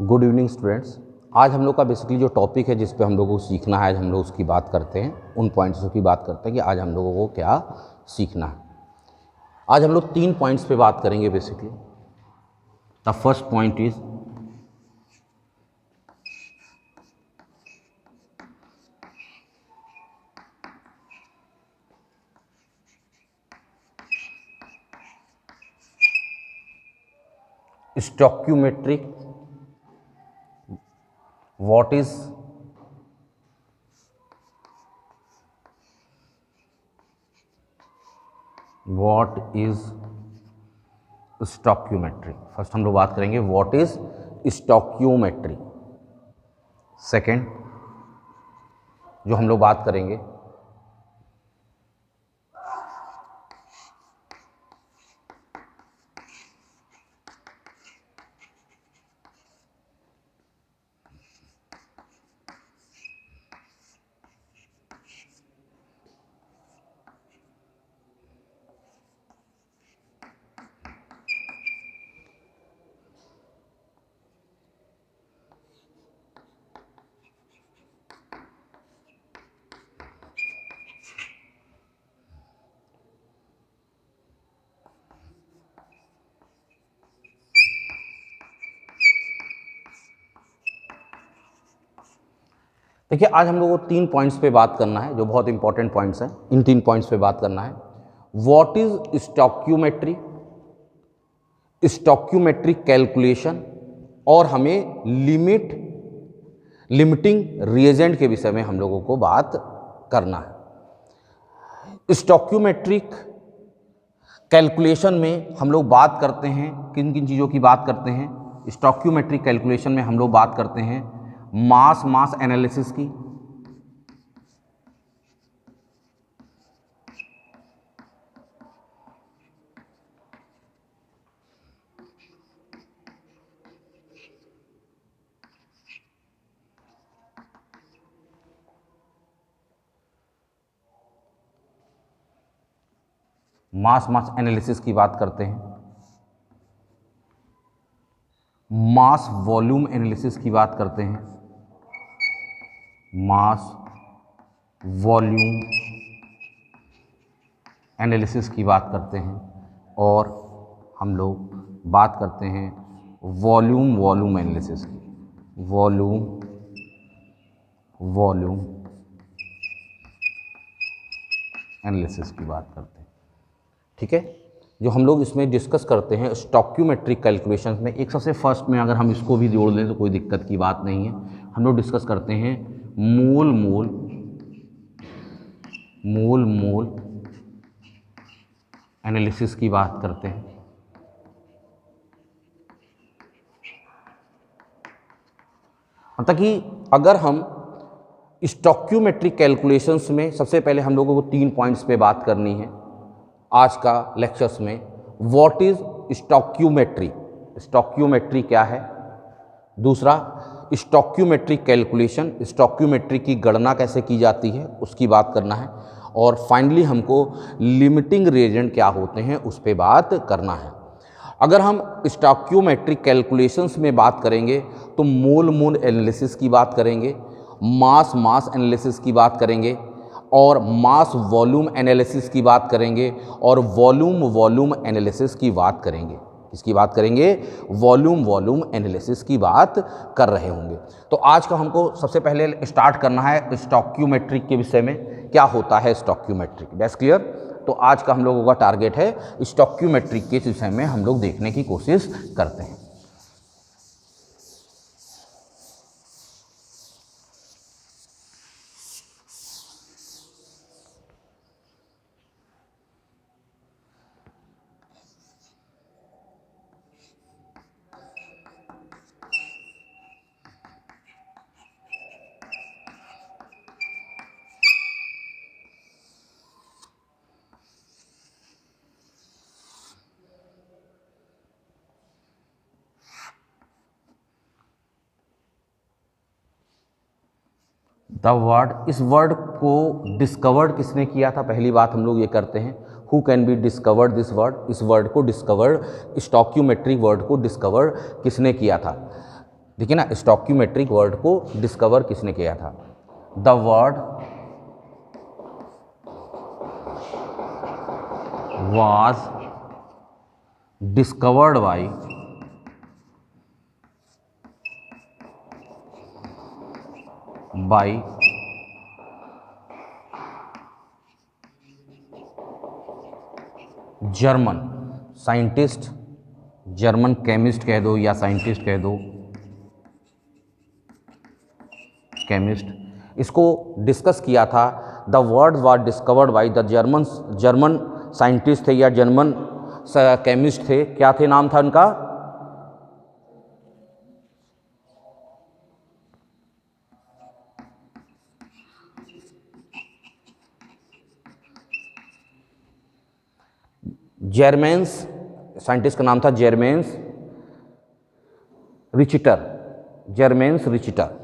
Good evening students. आज हम लोग का बेसिकली जो टॉपिक है जिस पे हम लोगों को सीखना है, आज हम लोग उसकी बात करते हैं, उन पॉइंट्स की बात करते हैं कि आज हम लोगों को क्या सीखना है। आज हम लोग 3 पॉइंट्स पे बात करेंगे basically. The first point is stoichiometric. What is stoichiometry. First हम लोग बात करेंगे व्हाट इज स्टोइकियोमेट्री। सेकंड जो हम लोग बात करेंगे देखिए, आज हम लोगों को 3 पॉइंट्स पे बात करना है जो बहुत इंपॉर्टेंट पॉइंट्स हैं। इन 3 पॉइंट्स पे बात करना है। What is stoichiometry, stoichiometric calculation, और हमें लिमिटिंग रिएजेंट के विषय में हम लोगों को बात करना है। स्टोइकियोमेट्रिक कैलकुलेशन में हम लोग बात करते हैं किन किन चीज़ों की बात करते हैं। स्टोइकियोमेट्रिक कैलकुलेशन में हम लोग बात करते हैं मास एनालिसिस की, मास एनालिसिस की बात करते हैं, मास वॉल्यूम एनालिसिस की बात करते हैं, मास वॉल्यूम एनालिसिस की बात करते हैं, और हम लोग बात करते हैं वॉल्यूम एनालिसिस की, वॉल्यूम एनालिसिस की बात करते हैं। ठीक है, जो हम लोग इसमें डिस्कस करते हैं स्टोइकियोमेट्रिक कैलकुलेशंस में, एक सबसे फर्स्ट में अगर हम इसको भी जोड़ लें तो कोई दिक्कत की बात नहीं है। हम लोग डिस्कस करते हैं मोल एनालिसिस की बात करते हैं। मतलब कि अगर हम स्टोइकियोमेट्रिक कैलकुलेशंस में सबसे पहले हम लोगों को 3 पॉइंट्स पे बात करनी है आज का लेक्चर्स में। व्हाट इज स्टोइकियोमेट्री, स्टोइकियोमेट्री क्या है। दूसरा, स्टोइकियोमेट्रिक कैलकुलेशन, स्टोइकियोमेट्री की गणना कैसे की जाती है उसकी बात करना है। और फाइनली हमको लिमिटिंग रिएजेंट क्या होते हैं उस पर बात करना है। अगर हम स्टोइकियोमेट्रिक कैलकुलेशंस में बात करेंगे तो मोल एनालिसिस की बात करेंगे, मास एनालिसिस की बात करेंगे, और मास वॉल्यूम एनालिसिस की बात करेंगे, और वॉल्यूम एनालिसिस की बात करेंगे। इसकी बात करेंगे वॉल्यूम एनालिसिस की बात कर रहे होंगे। तो आज का हमको सबसे पहले स्टार्ट करना है स्टोइकियोमेट्रिक के विषय में, क्या होता है स्टोइकियोमेट्रिक। That's clear. तो आज का हम लोगों का टारगेट है स्टोइकियोमेट्रिक के विषय में हम लोग देखने की कोशिश करते हैं। द वर्ड, इस वर्ड को डिस्कवर्ड किसने किया था, पहली बात हम लोग ये करते हैं। Who can be discovered this word, इस वर्ड को डिस्कवर्ड, स्टोइकियोमेट्रिक वर्ड को डिस्कवर किसने किया था। देखिए ना, स्टॉक्यूमेट्रिक वर्ड को डिस्कवर किसने किया था? The word was discovered by German scientist, German chemist कह दो या साइंटिस्ट कह दो, केमिस्ट, इसको डिस्कस किया था। The word was discovered by the German scientist थे या जर्मन केमिस्ट थे। क्या थे, नाम था उनका? जर्मेंस, साइंटिस्ट का नाम था जर्मेंस रिचटर, जर्मेंस रिचटर।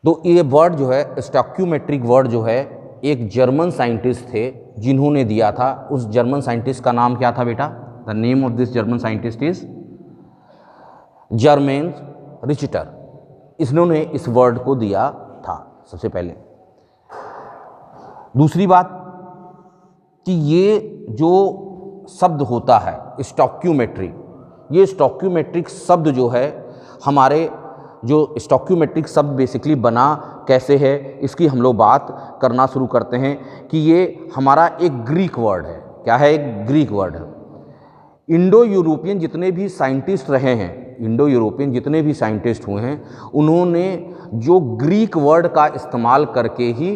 तो ये वर्ड जो है, स्टॉक्यूमेट्रिक वर्ड जो है, एक जर्मन साइंटिस्ट थे जिन्होंने दिया था। उस जर्मन साइंटिस्ट का नाम क्या था बेटा? The name of this German scientist is Jeremias Richter. इन्होंने इस वर्ड को दिया था सबसे पहले। दूसरी बात कि ये जो शब्द होता है स्टॉक्यूमेट्रिक, ये स्टॉक्यूमेट्रिक शब्द जो है, हमारे जो स्टॉक्यूमेट्रिक शब्द बेसिकली बना कैसे है, इसकी हम लोग बात करना शुरू करते हैं कि ये हमारा एक ग्रीक वर्ड है। क्या है? एक ग्रीक वर्ड है। इंडो यूरोपियन जितने भी साइंटिस्ट रहे हैं, इंडो यूरोपियन जितने भी साइंटिस्ट हुए हैं, उन्होंने जो ग्रीक वर्ड का इस्तेमाल करके ही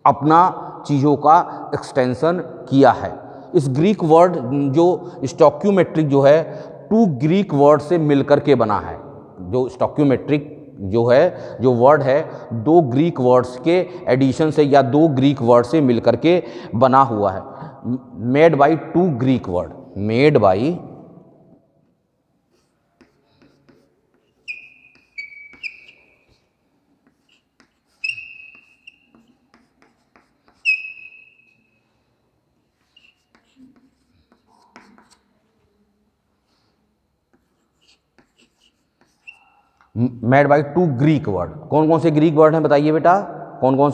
अपना चीज़ों का एक्सटेंशन किया है। इस ग्रीक वर्ड जो स्टॉक्यूमेट्रिक जो है, 2 ग्रीक वर्ड से मिलकर के बना है। जो स्टॉक्यूमेट्रिक जो है, जो वर्ड है, 2 ग्रीक वर्ड्स के एडिशन से या 2 ग्रीक वर्ड से मिलकर के बना हुआ है। Made by 2 Greek word, made by made by 2 Greek word. कौन कौन से ग्रीक वर्ड हैं बताइए बेटा? कौन कौन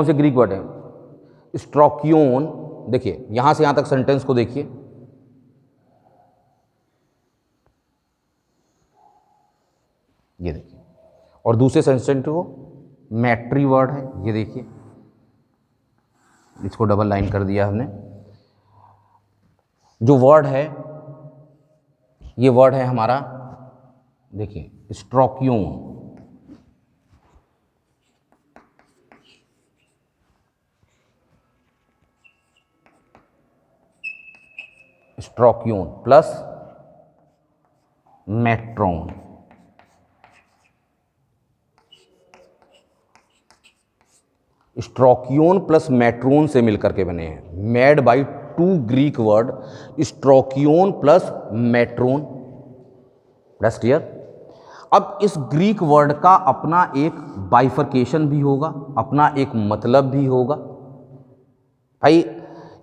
से ग्रीक वर्ड हैं? स्ट्रोक्योन, देखिए यहां से यहां तक सेंटेंस को देखिए, ये देखिए, और दूसरे सेंटेंस को मैट्री वर्ड है, ये देखिए, इसको डबल लाइन कर दिया हमने। जो वर्ड है, ये वर्ड है हमारा, देखिए stoicheion, stoicheion plus metron, stoicheion plus metron से मिलकर के बने हैं। Made by 2 Greek word, stoicheion plus metron. That's clear. अब इस ग्रीक वर्ड का अपना एक बाइफर्केशन भी होगा, अपना एक मतलब भी होगा। भाई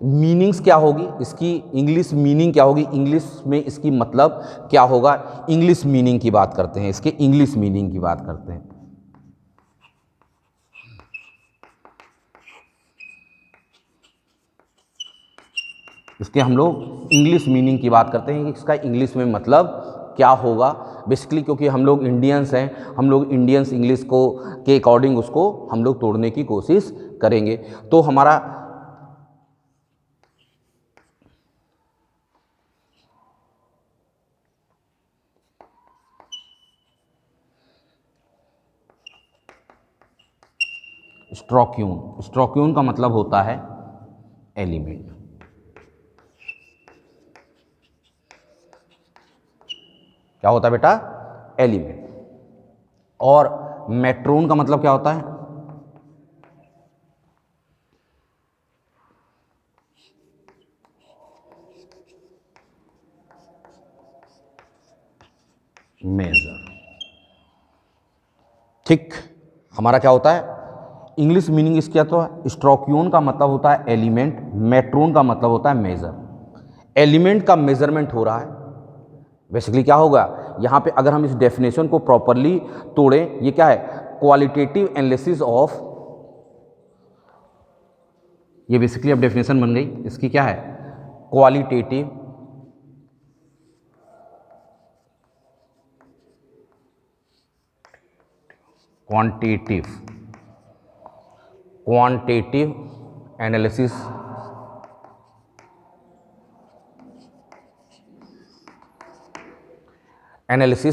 मीनिंग्स क्या होगी इसकी, इंग्लिश मीनिंग क्या होगी, इंग्लिश में इसकी मतलब क्या होगा, इंग्लिश मीनिंग की बात करते हैं, इसके इंग्लिश मीनिंग की बात करते हैं। इसके हम लोग इंग्लिश मीनिंग की बात करते हैं कि इसका इंग्लिश में मतलब क्या होगा बेसिकली, क्योंकि हम लोग इंडियंस हैं, हम लोग इंडियंस इंग्लिश को के अकॉर्डिंग उसको हम लोग तोड़ने की कोशिश करेंगे। तो हमारा स्ट्रोक्यून, स्ट्रोक्यून का मतलब होता है एलिमेंट। क्या होता है बेटा? एलिमेंट। और मेट्रोन का मतलब क्या होता है? मेजर। ठीक, हमारा क्या होता है? इंग्लिश मीनिंग इसका तो है, स्ट्रोकियोन का मतलब होता है एलिमेंट, मेट्रोन का मतलब होता है मेजर। एलिमेंट का मेजरमेंट हो रहा है, बेसिकली क्या होगा यहाँ पे अगर हम इस डेफिनेशन को प्रॉपरली तोड़ें, ये क्या है, क्वालिटेटिव एनालिसिस ऑफ, ये बेसिकली अब डेफिनेशन बन गई इसकी, क्या है, qualitative quantitative analysis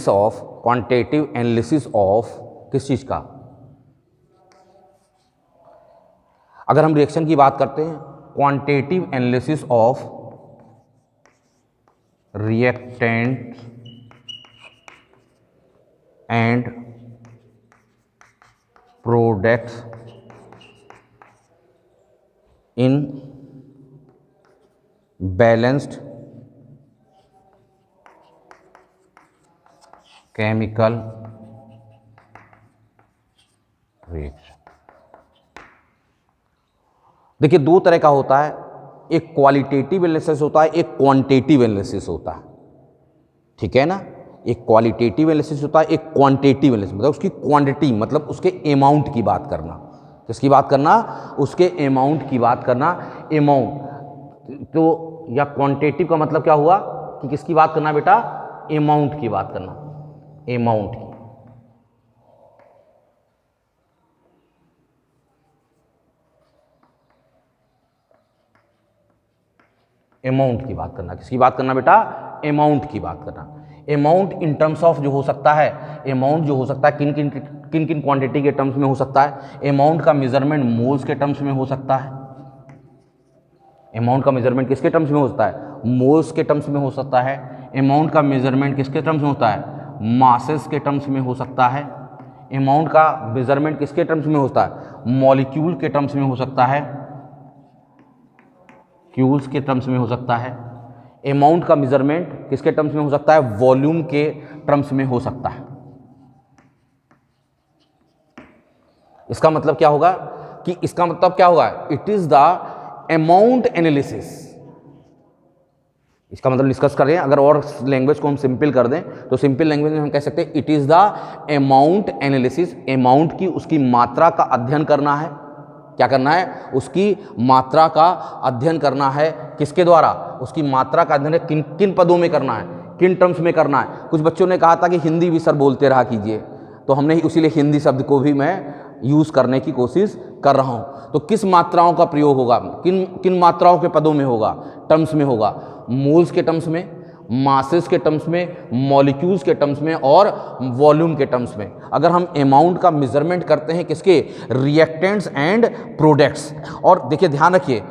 of, quantitative analysis of किस चीज़ का, अगर हम रिएक्शन की बात करते हैं, quantitative analysis of reactant and products in balanced chemical reaction. देखिए दो तरह का होता है, एक क्वालिटेटिव एनालिसिस होता है, एक क्वांटिटेटिव एनालिसिस होता है, ठीक है ना। एक क्वालिटेटिव एनालिसिस होता है, एक क्वांटिटेटिव एनालिसिस, मतलब उसकी क्वांटिटी, मतलब उसके अमाउंट की बात करना। किसकी बात करना, उसके अमाउंट की बात करना। अमाउंट तो, या क्वांटिटेटिव का मतलब क्या हुआ कि किसकी बात करना बेटा, अमाउंट की बात करना, अमाउंट की। अमाउंट की बात करना, किसकी बात करना बेटा, अमाउंट की बात करना। अमाउंट इन टर्म्स ऑफ जो हो सकता है, अमाउंट जो हो सकता है किन किन क्वांटिटी के टर्म्स में हो सकता है। अमाउंट का मेजरमेंट मोल्स के टर्म्स में हो सकता है। अमाउंट का मेजरमेंट किसके टर्म्स में हो सकता है, मोल्स के टर्म्स में हो सकता है। अमाउंट का मेजरमेंट किसके टर्म्स में होता है, मासेस के टर्म्स में हो सकता है। अमाउंट का मेजरमेंट किसके टर्म्स में होता है, मॉलिक्यूल के टर्म्स में हो सकता है, क्यूल्स के टर्म्स में हो सकता है। अमाउंट का मेजरमेंट किसके टर्म्स में हो सकता है, वॉल्यूम के टर्म्स में हो सकता है। इसका मतलब क्या होगा कि इसका मतलब क्या होगा, it is the amount analysis. इसका मतलब डिस्कस कर रहे हैं, अगर और लैंग्वेज को हम सिंपल कर दें तो सिंपल लैंग्वेज में हम कह सकते हैं it is the amount analysis. Amount की, उसकी मात्रा का अध्ययन करना है। क्या करना है, उसकी मात्रा का अध्ययन करना है। किसके द्वारा, उसकी मात्रा का अध्ययन किन किन पदों में करना है, किन टर्म्स में करना है। कुछ बच्चों ने कहा था कि हिंदी भी सर बोलते रहा कीजिए, तो हमने इसीलिए हिंदी शब्द को भी मैं यूज़ करने की कोशिश कर रहा हूँ। तो किस मात्राओं का प्रयोग होगा, किन किन मात्राओं के पदों में होगा, टर्म्स में होगा, मोल्स के टर्म्स में, मासेस के टर्म्स में, मॉलिक्यूल्स के टर्म्स में और वॉल्यूम के टर्म्स में। अगर हम अमाउंट का मेजरमेंट करते हैं किसके, रिएक्टेंट्स एंड प्रोडक्ट्स। और देखिए ध्यान रखिए,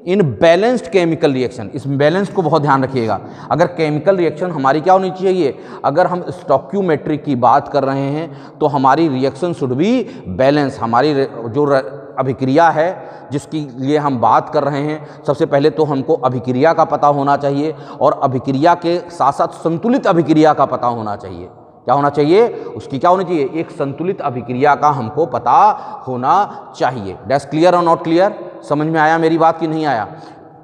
इन बैलेंस्ड केमिकल रिएक्शन, इस बैलेंस्ड को बहुत ध्यान रखिएगा। अगर केमिकल रिएक्शन हमारी क्या होनी चाहिए, अगर हम स्टोइकियोमेट्री की बात कर रहे हैं तो हमारी रिएक्शन शुड बी बैलेंस। हमारी जो अभिक्रिया है जिसकी लिए हम बात कर रहे हैं, सबसे पहले तो हमको अभिक्रिया का पता होना चाहिए और अभिक्रिया के साथ साथ संतुलित अभिक्रिया का पता होना चाहिए। क्या होना चाहिए, उसकी क्या होनी चाहिए, एक संतुलित अभिक्रिया का हमको पता होना चाहिए। दैट्स क्लियर और नॉट क्लियर, समझ में आया मेरी बात कि नहीं आया।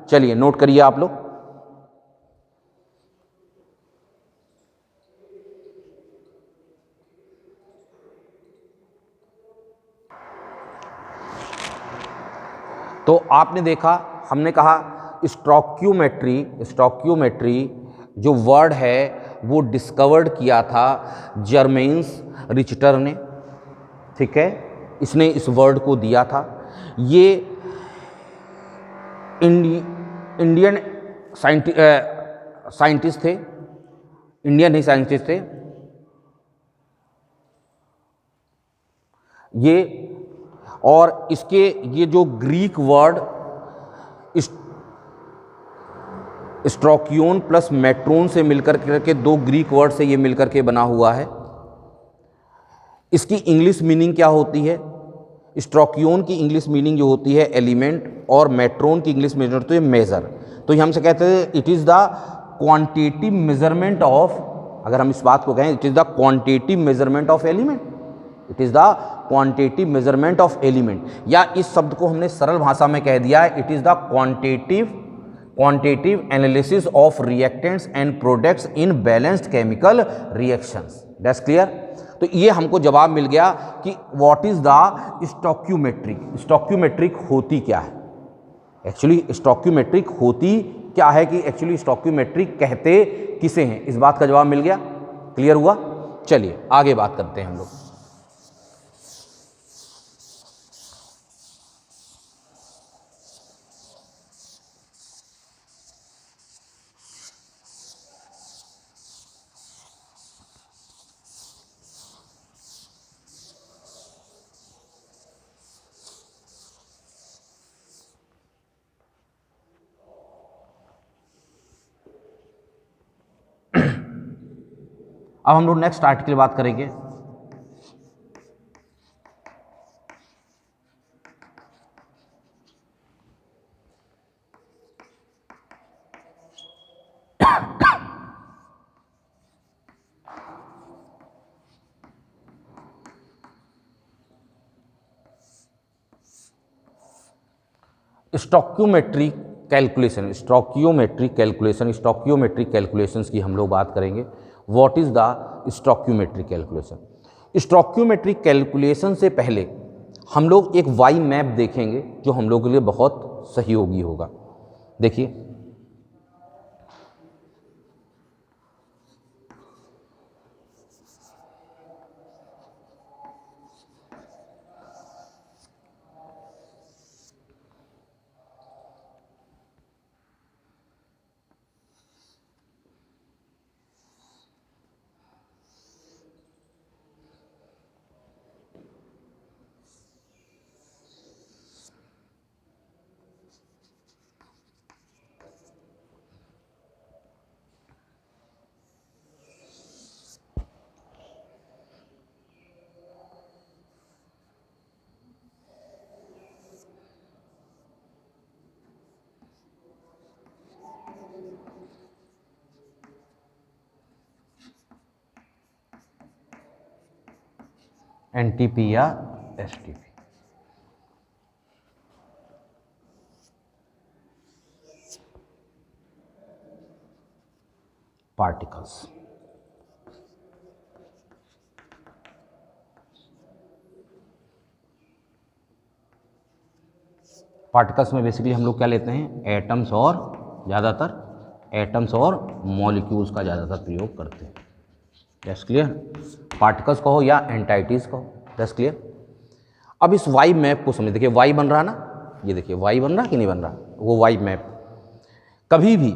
चलिए नोट करिए आप लोग। तो आपने देखा, हमने कहा स्टोइकियोमेट्री जो वर्ड है वो डिस्कवर्ड किया था जर्मेंस रिचटर ने, ठीक है, इसने इस वर्ड को दिया था। ये इंडियन साइंटिस्ट थे, इंडियन ही साइंटिस्ट थे ये। और इसके ये जो ग्रीक वर्ड स्ट्रोकियोन प्लस मेट्रोन से मिलकर के, दो ग्रीक वर्ड से ये मिलकर के बना हुआ है। इसकी इंग्लिश मीनिंग क्या होती है, स्ट्रोकियोन की इंग्लिश मीनिंग जो होती है एलिमेंट, और मेट्रोन की इंग्लिश मीनिंग होती है मेजर। तो ये हमसे कहते हैं it is the quantitative measurement of, अगर हम इस बात को कहें it is the quantitative measurement of element. It is the quantitative measurement of element, या इस शब्द को हमने सरल भाषा में कह दिया है, it is the quantitative analysis of reactants and products in balanced chemical reactions. That's clear. तो ये हमको जवाब मिल गया कि व्हाट इज़ द स्टोक्यूमेट्रिक। स्टोक्यूमेट्रिक होती क्या है एक्चुअली, स्टोक्यूमेट्रिक होती क्या है कि एक्चुअली स्टोक्यूमेट्रिक कहते किसे हैं, इस बात का जवाब मिल गया। क्लियर हुआ। चलिए आगे बात करते हैं हम लोग। अब हम लोग नेक्स्ट आर्टिकल बात करेंगे। स्टोक्यूमेट्रिक कैलकुलेशंस की हम लोग बात करेंगे। What is the stoichiometric calculation. Stoichiometric calculation से पहले हम लोग एक वाई मैप देखेंगे जो हम लोग के लिए बहुत सहयोगी होगा। देखिए एनटीपी या एसटीपी। पार्टिकल्स। पार्टिकल्स में बेसिकली हम लोग क्या लेते हैं, एटम्स और ज़्यादातर एटम्स और मॉलिक्यूल्स का ज़्यादातर प्रयोग करते हैं। That's clear. पार्टिकल्स कहो या एंटाइटीज कहो। That's clear. अब इस वाई मैप को समझ, देखिए वाई बन रहा ना, ये देखिए वाई बन रहा कि नहीं बन रहा, वो वाई मैप। कभी भी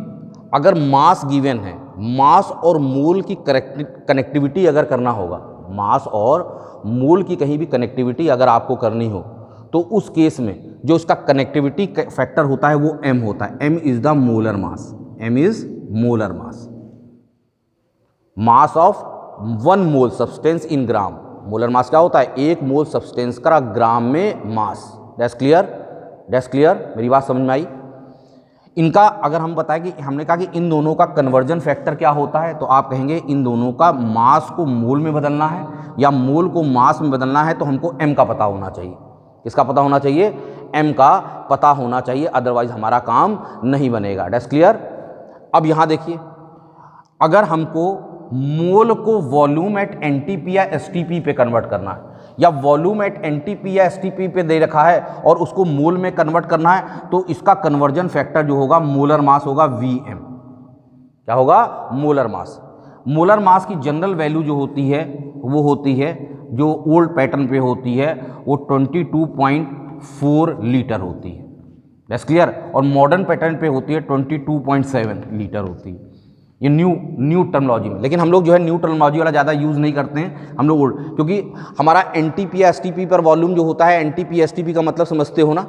अगर मास गिवन है, मास और मोल की कनेक्टिविटी अगर करना होगा, मास और मोल की कहीं भी कनेक्टिविटी अगर आपको करनी हो, तो उस केस में जो उसका कनेक्टिविटी फैक्टर होता है वो m होता है। m is the molar mass. m is molar mass. Mass of 1 mole substance in gram. Molar mass क्या होता है, 1 मोल सब्सटेंस का ग्राम में mass. That's clear. That's clear. मेरी बात समझ में आई। इनका अगर हम बताएं कि हमने कहा कि इन दोनों का कन्वर्जन फैक्टर क्या होता है, तो आप कहेंगे इन दोनों का मास को मोल में बदलना है या मोल को मास में बदलना है, तो हमको m का पता होना चाहिए। किसका पता होना चाहिए, m का पता होना चाहिए, अदरवाइज हमारा काम नहीं बनेगा। That's clear. अब यहाँ देखिए, अगर हमको मोल को वॉल्यूम एट एनटीपी या एसटीपी पे कन्वर्ट करना है, या वॉल्यूम एट एनटीपी या एसटीपी पे दे रखा है और उसको मोल में कन्वर्ट करना है, तो इसका कन्वर्जन फैक्टर जो होगा मोलर मास होगा Vm। क्या होगा, मोलर मास। मोलर मास की जनरल वैल्यू जो होती है वो होती है, जो ओल्ड पैटर्न पे होती है वो 22.4 लीटर होती है। That's clear. और मॉडर्न पैटर्न पे होती है 22.7 लीटर होती है। ये न्यू टर्मिनोलॉजी में, लेकिन हम लोग जो है न्यू टर्मिनोलॉजी वाला ज़्यादा यूज़ नहीं करते हैं हम लोग ओल्ड, क्योंकि हमारा एनटीपी या एसटीपी पर वॉल्यूम जो होता है, एनटीपी एसटीपी का मतलब समझते हो ना,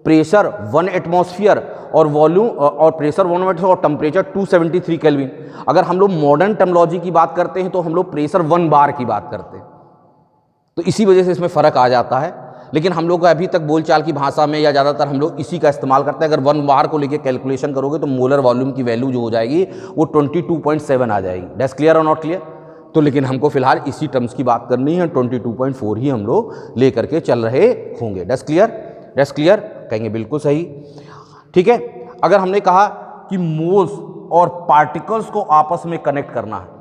प्रेशर 1 एटमॉस्फेयर और वॉल्यूम और प्रेशर 1 एटमॉस्फेयर और टेम्परेचर 273 केल्विन। अगर हम लोग मॉडर्न टर्मिनोलॉजी की बात करते हैं तो हम लोग प्रेशर 1 बार की बात करते हैं, तो इसी वजह से इसमें फ़र्क आ जाता है। लेकिन हम लोग अभी तक बोलचाल की भाषा में या ज़्यादातर हम लोग इसी का इस्तेमाल करते हैं। अगर 1 बार को लेके कैलकुलेशन करोगे तो मोलर वॉल्यूम की वैल्यू जो हो जाएगी वो 22.7 आ जाएगी। दैट्स क्लियर और नॉट क्लियर। तो लेकिन हमको फिलहाल इसी टर्म्स की बात करनी है, 22.4 ही हम लोग लेकर के चल रहे होंगे। That's clear? डैट्स क्लियर कहेंगे, बिल्कुल सही। ठीक है, अगर हमने कहा कि मोल्स और पार्टिकल्स को आपस में कनेक्ट करना है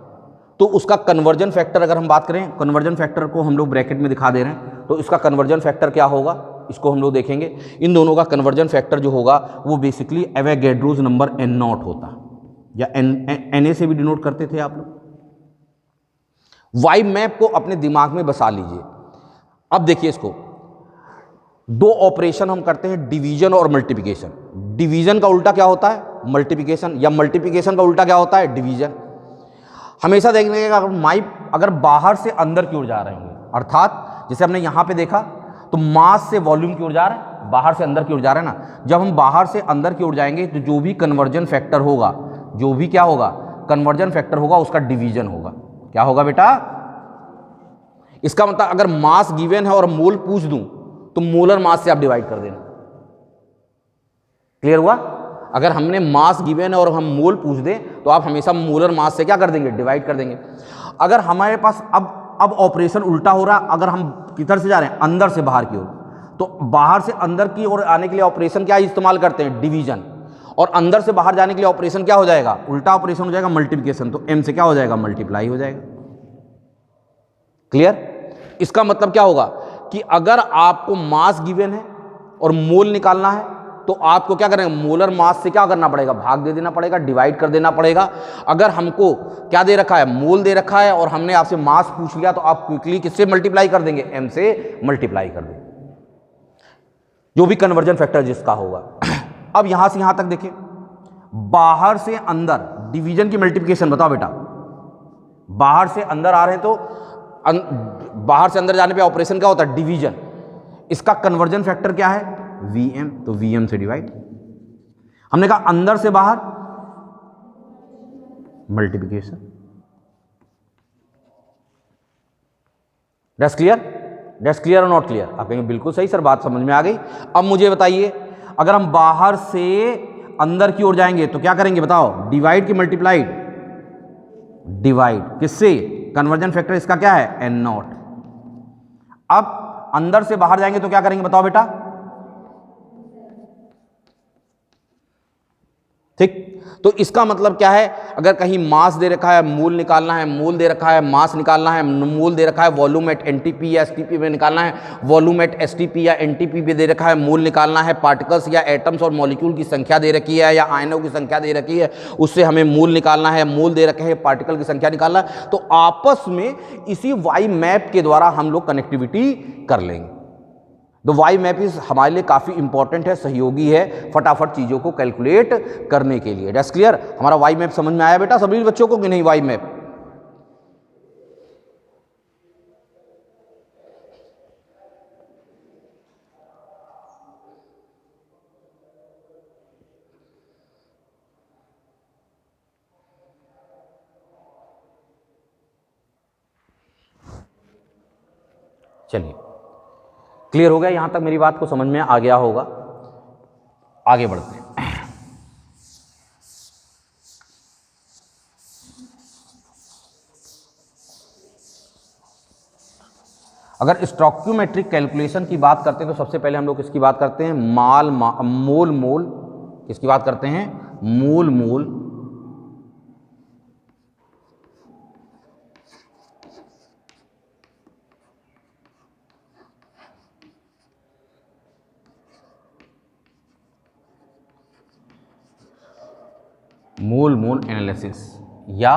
तो उसका कन्वर्जन फैक्टर, अगर हम बात करें, कन्वर्जन फैक्टर को हम लोग ब्रैकेट में दिखा दे रहे हैं, तो इसका कन्वर्जन फैक्टर क्या होगा इसको हम लोग देखेंगे। इन दोनों का कन्वर्जन फैक्टर जो होगा वो बेसिकली एवोगैड्रोस नंबर n0 होता है, या Na से भी डिनोट करते थे आप लोग। वाई मैप को अपने दिमाग में बसा लीजिए। अब देखिए इसको, दो ऑपरेशन हम करते हैं, डिवीजन और मल्टीप्लिकेशन। डिवीजन का उल्टा क्या होता है? मल्टीप्लिकेशन, या मल्टीप्लिकेशन का उल्टा क्या होता है? डिवीजन। हमेशा देखने का अगर बाहर से अंदर की ओर जा रहे होंगे, अर्थात जैसे हमने यहां पे देखा तो मास से वॉल्यूम की ओर जा रहा है, बाहर से अंदर की ओर जा रहा है ना। जब हम बाहर से अंदर की ओर जाएंगे तो जो भी कन्वर्जन फैक्टर होगा, जो भी क्या होगा, कन्वर्जन फैक्टर होगा, उसका डिवीजन होगा। क्या होगा बेटा? इसका मतलब अगर मास गिवन है और मोल पूछ दूं तो मोलर मास से आप डिवाइड कर देना। क्लियर हुआ? अगर हमने मास गिवन है और हम मोल पूछ दें तो आप हमेशा मोलर मास से क्या कर देंगे? डिवाइड कर देंगे। अगर हमारे पास अब ऑपरेशन उल्टा हो रहा, अगर हम किधर से जा रहे हैं? अंदर से बाहर की ओर, तो बाहर से अंदर की ओर आने के लिए ऑपरेशन क्या इस्तेमाल करते हैं? डिवीजन। और अंदर से बाहर जाने के लिए ऑपरेशन क्या हो जाएगा? उल्टा ऑपरेशन हो जाएगा, मल्टीप्लिकेशन। तो m से क्या हो जाएगा? मल्टीप्लाई हो जाएगा। क्लियर? इसका मतलब क्या होगा कि अगर आपको मास गिवन है और मोल निकालना है तो आपको क्या करेंगे? मोलर मास से क्या करना पड़ेगा? भाग दे देना पड़ेगा, डिवाइड कर देना पड़ेगा। अगर हमको क्या दे रखा है? मोल दे रखा है और हमने आपसे मास पूछ लिया तो आप क्विकली किससे मल्टीप्लाई कर देंगे? m से मल्टीप्लाई कर देंगे, जो भी कन्वर्जन फैक्टर जिसका होगा। अब यहां से यहां तक देखिए, बाहर से अंदर डिवीजन की मल्टीप्लिकेशन बताओ बेटा। बाहर से अंदर आ रहे हैं तो बाहर से अंदर जाने पे ऑपरेशन क्या होता है? डिवीजन। इसका कन्वर्जन फैक्टर क्या है? Vm। तो Vm से डिवाइड। हमने कहा अंदर से बाहर multiplication. That's clear? That's clear और नॉट क्लियर? आप कहेंगे बिल्कुल सही सर, बात समझ में आ गई। अब मुझे बताइए, अगर हम बाहर से अंदर की ओर जाएंगे तो क्या करेंगे बताओ? डिवाइड की मल्टीप्लाइड? डिवाइड। किससे? कन्वर्जन फैक्टर इसका क्या है? n0। अब अंदर से बाहर जाएंगे तो क्या करेंगे बताओ बेटा? ठीक, तो इसका मतलब क्या है? अगर कहीं मास दे रखा है, मोल निकालना है, मोल दे रखा है, मास निकालना है, मोल दे रखा है, वॉल्यूम एट एनटीपी या एसटीपी में निकालना है, वॉल्यूम एट एसटीपी या एनटीपी पे दे रखा है, मोल निकालना है, पार्टिकल्स या एटम्स और मॉलिक्यूल की संख्या दे रखी है या आयनों की संख्या दे रखी है, उससे हमें मोल निकालना है, मोल दे रखे हैं, पार्टिकल की संख्या निकालना है, तो आपस में इसी वाई मैप के द्वारा हम लोग कनेक्टिविटी कर लेंगे। तो वाई मैप इस हमारे लिए काफ़ी इंपॉर्टेंट है, सहयोगी है फटाफट चीज़ों को कैलकुलेट करने के लिए। That's clear? हमारा वाई मैप समझ में आया बेटा सभी बच्चों को कि नहीं? वाई मैप चलिए क्लियर हो गया? यहां तक मेरी बात को समझ में आ गया होगा। आगे बढ़ते हैं। अगर स्टॉक्योमेट्रिक कैलकुलेशन की बात करते हैं तो सबसे पहले हम लोग किसकी बात करते हैं? मोल मोल। किसकी बात करते हैं? मोल मोल। मोल मोल एनालिसिस या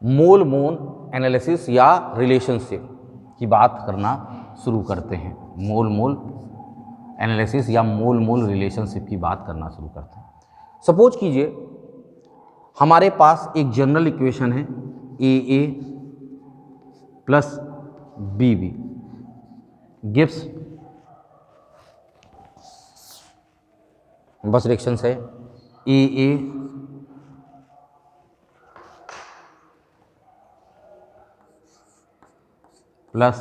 मोल मोल एनालिसिस या रिलेशनशिप की बात करना शुरू करते हैं। मोल मोल एनालिसिस या मोल मोल रिलेशनशिप की बात करना शुरू करते हैं। सपोज कीजिए हमारे पास एक जनरल इक्वेशन है ए प्लस बी गिव्स, बस रिएक्शंस है A plus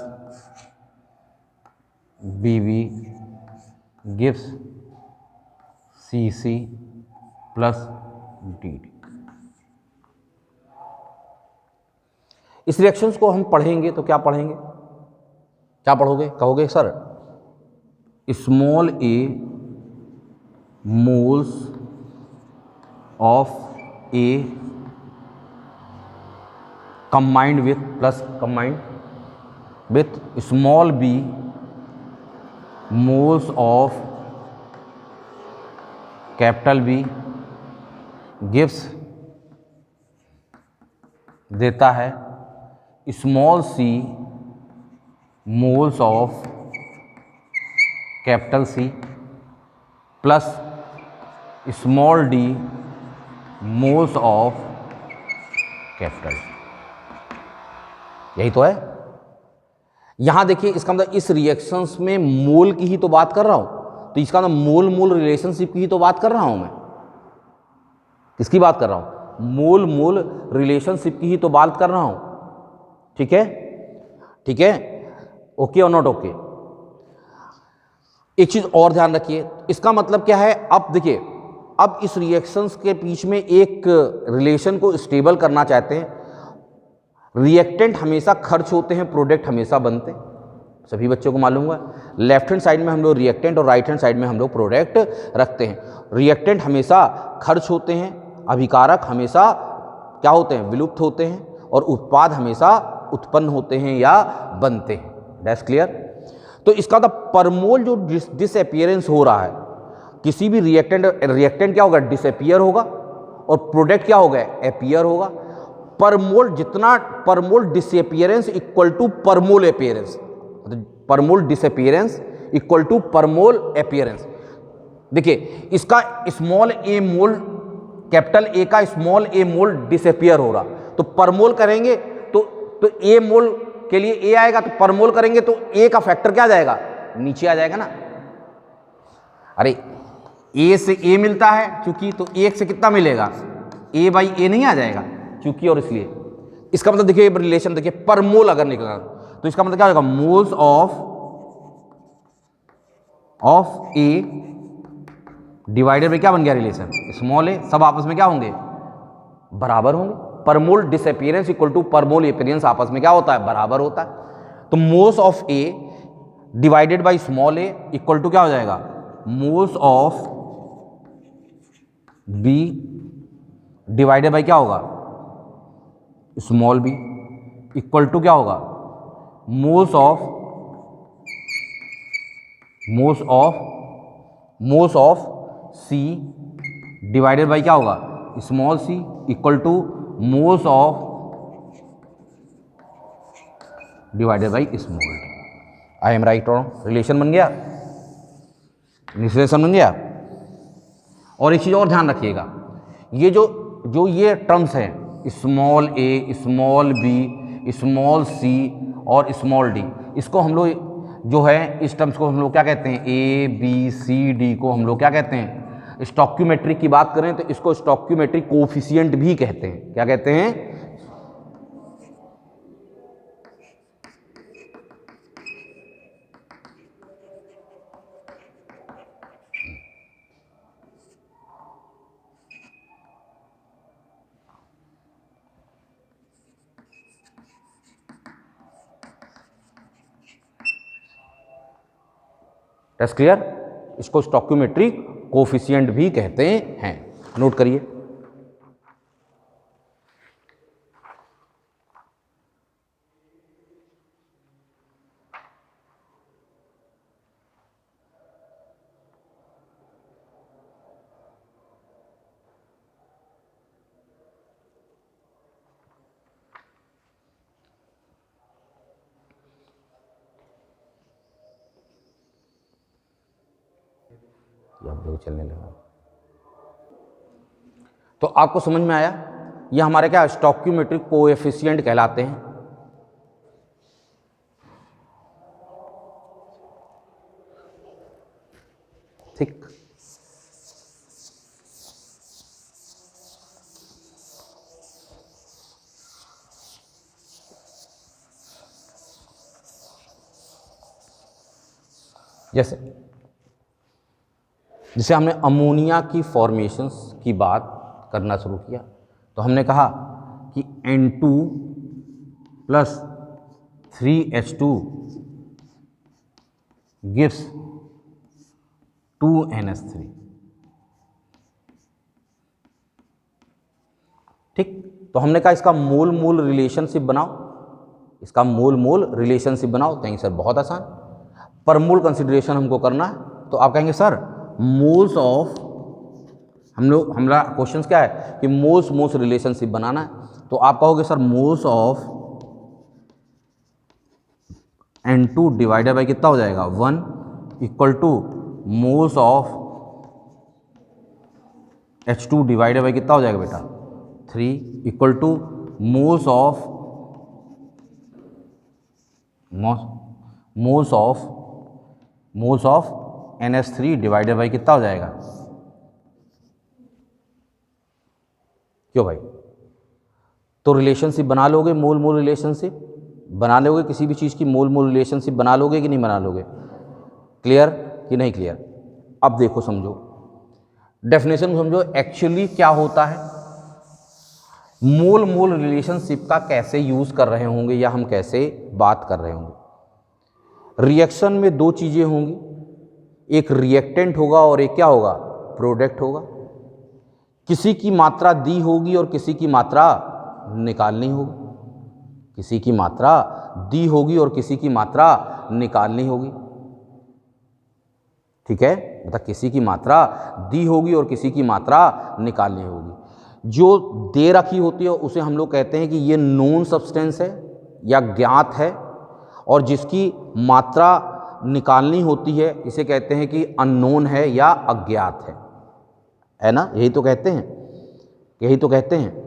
BB gives CC plus DD। इस रिएक्शंस को हम पढ़ेंगे तो क्या पढ़ेंगे, क्या पढ़ोगे, कहोगे sir small a moles of A combined with plus combined with small b moles of capital B gives देता है small c moles of capital C plus small d moles of capital. यही तो है। यहां देखिए इसका मतलब इस रिएक्शंस में मोल की ही तो बात कर रहा हूं, तो इसका मतलब मोल मोल रिलेशनशिप की ही तो बात कर रहा हूं मैं। किसकी बात कर रहा हूं, मोल मोल रिलेशनशिप की ही तो बात कर रहा हूं। ठीक है, ठीक है, ओके और नॉट ओके। एक चीज और ध्यान रखिए, इसका मतलब क्या है, अब देखिए अब इस रिएक्शंस के बीच में एक रिलेशन को स्टेबल करना चाहते हैं। रिएक्टेंट हमेशा खर्च होते हैं, प्रोडक्ट हमेशा बनते हैं, सभी बच्चों को मालूम हुआ। लेफ्ट हैंड साइड में हम लोग रिएक्टेंट और राइट हैंड साइड में हम लोग प्रोडक्ट रखते हैं। रिएक्टेंट हमेशा खर्च होते हैं, अभिकारक हमेशा क्या होते हैं, विलुप्त होते हैं, और उत्पाद हमेशा उत्पन्न होते हैं या बनते हैं। That's clear. तो इसका तो परमोल जो डिसअपियरेंस हो रहा है, किसी भी रिएक्टेंट क्या होगा, डिसअपियर होगा, और प्रोडक्ट क्या होगा, अपीयर होगा। परमोल जितना per mole disappearance equal to per mole appearance, per mole disappearance equal to per mole appearance. देखिए इसका small A mole, capital A का स्मॉल ए मोल डिसअपियर हो रहा, तो परमोल करेंगे तो ए मोल के लिए ए आएगा, तो परमोल करेंगे तो ए का फैक्टर क्या आ जाएगा, नीचे आ जाएगा ना। अरे ए से ए मिलता है क्योंकि, तो एक से कितना मिलेगा, ए बाई ए नहीं आ जाएगा क्योंकि, और इसलिए इसका मतलब देखिए रिलेशन देखिए, परमोल अगर निकला तो इसका मतलब क्या होगा, moles of A divided by क्या बन गया रिलेशन, स्मॉल ए, सब आपस में क्या होंगे, बराबर होंगे। Per mole disappearance equal to per mole appearance आपस में क्या होता है, बराबर होता है। तो moles of A divided by small A equal to क्या हो जाएगा, moles of B divided by क्या होगा, स्मॉल बी, इक्वल टू क्या होगा, moles of C divided by क्या होगा, small C, equal to moles of divided by small D. I am right और रिलेशन बन गया, रिलेशन बन गया। और एक चीज और ध्यान रखिएगा, ये जो ये टर्म्स हैं, स्मॉल ए, स्मॉल बी, स्मॉल सी और स्मॉल डी, इसको हम लोग जो है इस टर्म्स को हम लोग क्या कहते हैं, ए बी सी डी को हम लोग क्या कहते हैं, स्टोक्यूमेट्रिक की बात करें तो इसको स्टोक्यूमेट्रिक कोफिशिएंट भी कहते हैं। क्या कहते हैं, दैट्स क्लियर। इसको स्टोक्यूमेट्रिक कोफिशिएंट भी कहते हैं, नोट करिए। चलने लगा तो आपको समझ में आया, ये हमारे क्या स्टोक्यूमेट्रिक कोएफिशिएंट कहलाते हैं। ठीक, जैसे जिसे हमने अमोनिया की फॉर्मेशंस की बात करना शुरू किया तो हमने कहा कि N2 plus 3H2 gives 2NH3। ठीक, तो हमने कहा इसका मोल मोल रिलेशनशिप बनाओ, इसका मोल मोल रिलेशनशिप बनाओ। कहेंगे सर बहुत आसान, पर मोल कंसिडरेशन हमको करना है। तो आप कहेंगे सर मोल्स ऑफ, हमारा क्वेश्चन क्या है कि मोल्स मोल्स रिलेशनशिप बनाना है। तो आप कहोगे sir moles of N2 divided by कितना हो जाएगा 1 equal to moles of H2 divided by कितना हो जाएगा बेटा 3 equal to moles of NH3 divided by कितना हो जाएगा। क्यों भाई, तो रिलेशनशिप बना लोगे, मोल मोल रिलेशनशिप बना लोगे, किसी भी चीज़ की मोल मोल रिलेशनशिप बना लोगे कि नहीं बना लोगे, क्लियर कि नहीं क्लियर। अब देखो समझो, डेफिनेशन समझो एक्चुअली क्या होता है, मोल मोल रिलेशनशिप का कैसे यूज़ कर रहे होंगे या हम कैसे बात कर रहे होंगे। रिएक्शन में दो चीज़ें होंगी, एक रिएक्टेंट होगा और एक क्या होगा, प्रोडक्ट होगा। किसी की मात्रा दी होगी और किसी की मात्रा निकालनी होगी, किसी की मात्रा दी होगी और किसी की मात्रा निकालनी होगी। ठीक है, मतलब किसी की मात्रा दी होगी और किसी की मात्रा निकालनी होगी। जो दे रखी होती है उसे हम लोग कहते हैं कि ये नोन सब्सटेंस है या ज्ञात है, और जिसकी मात्रा निकालनी होती है इसे कहते हैं कि अननोन है या अज्ञात है ना, यही तो कहते हैं, यही तो कहते हैं।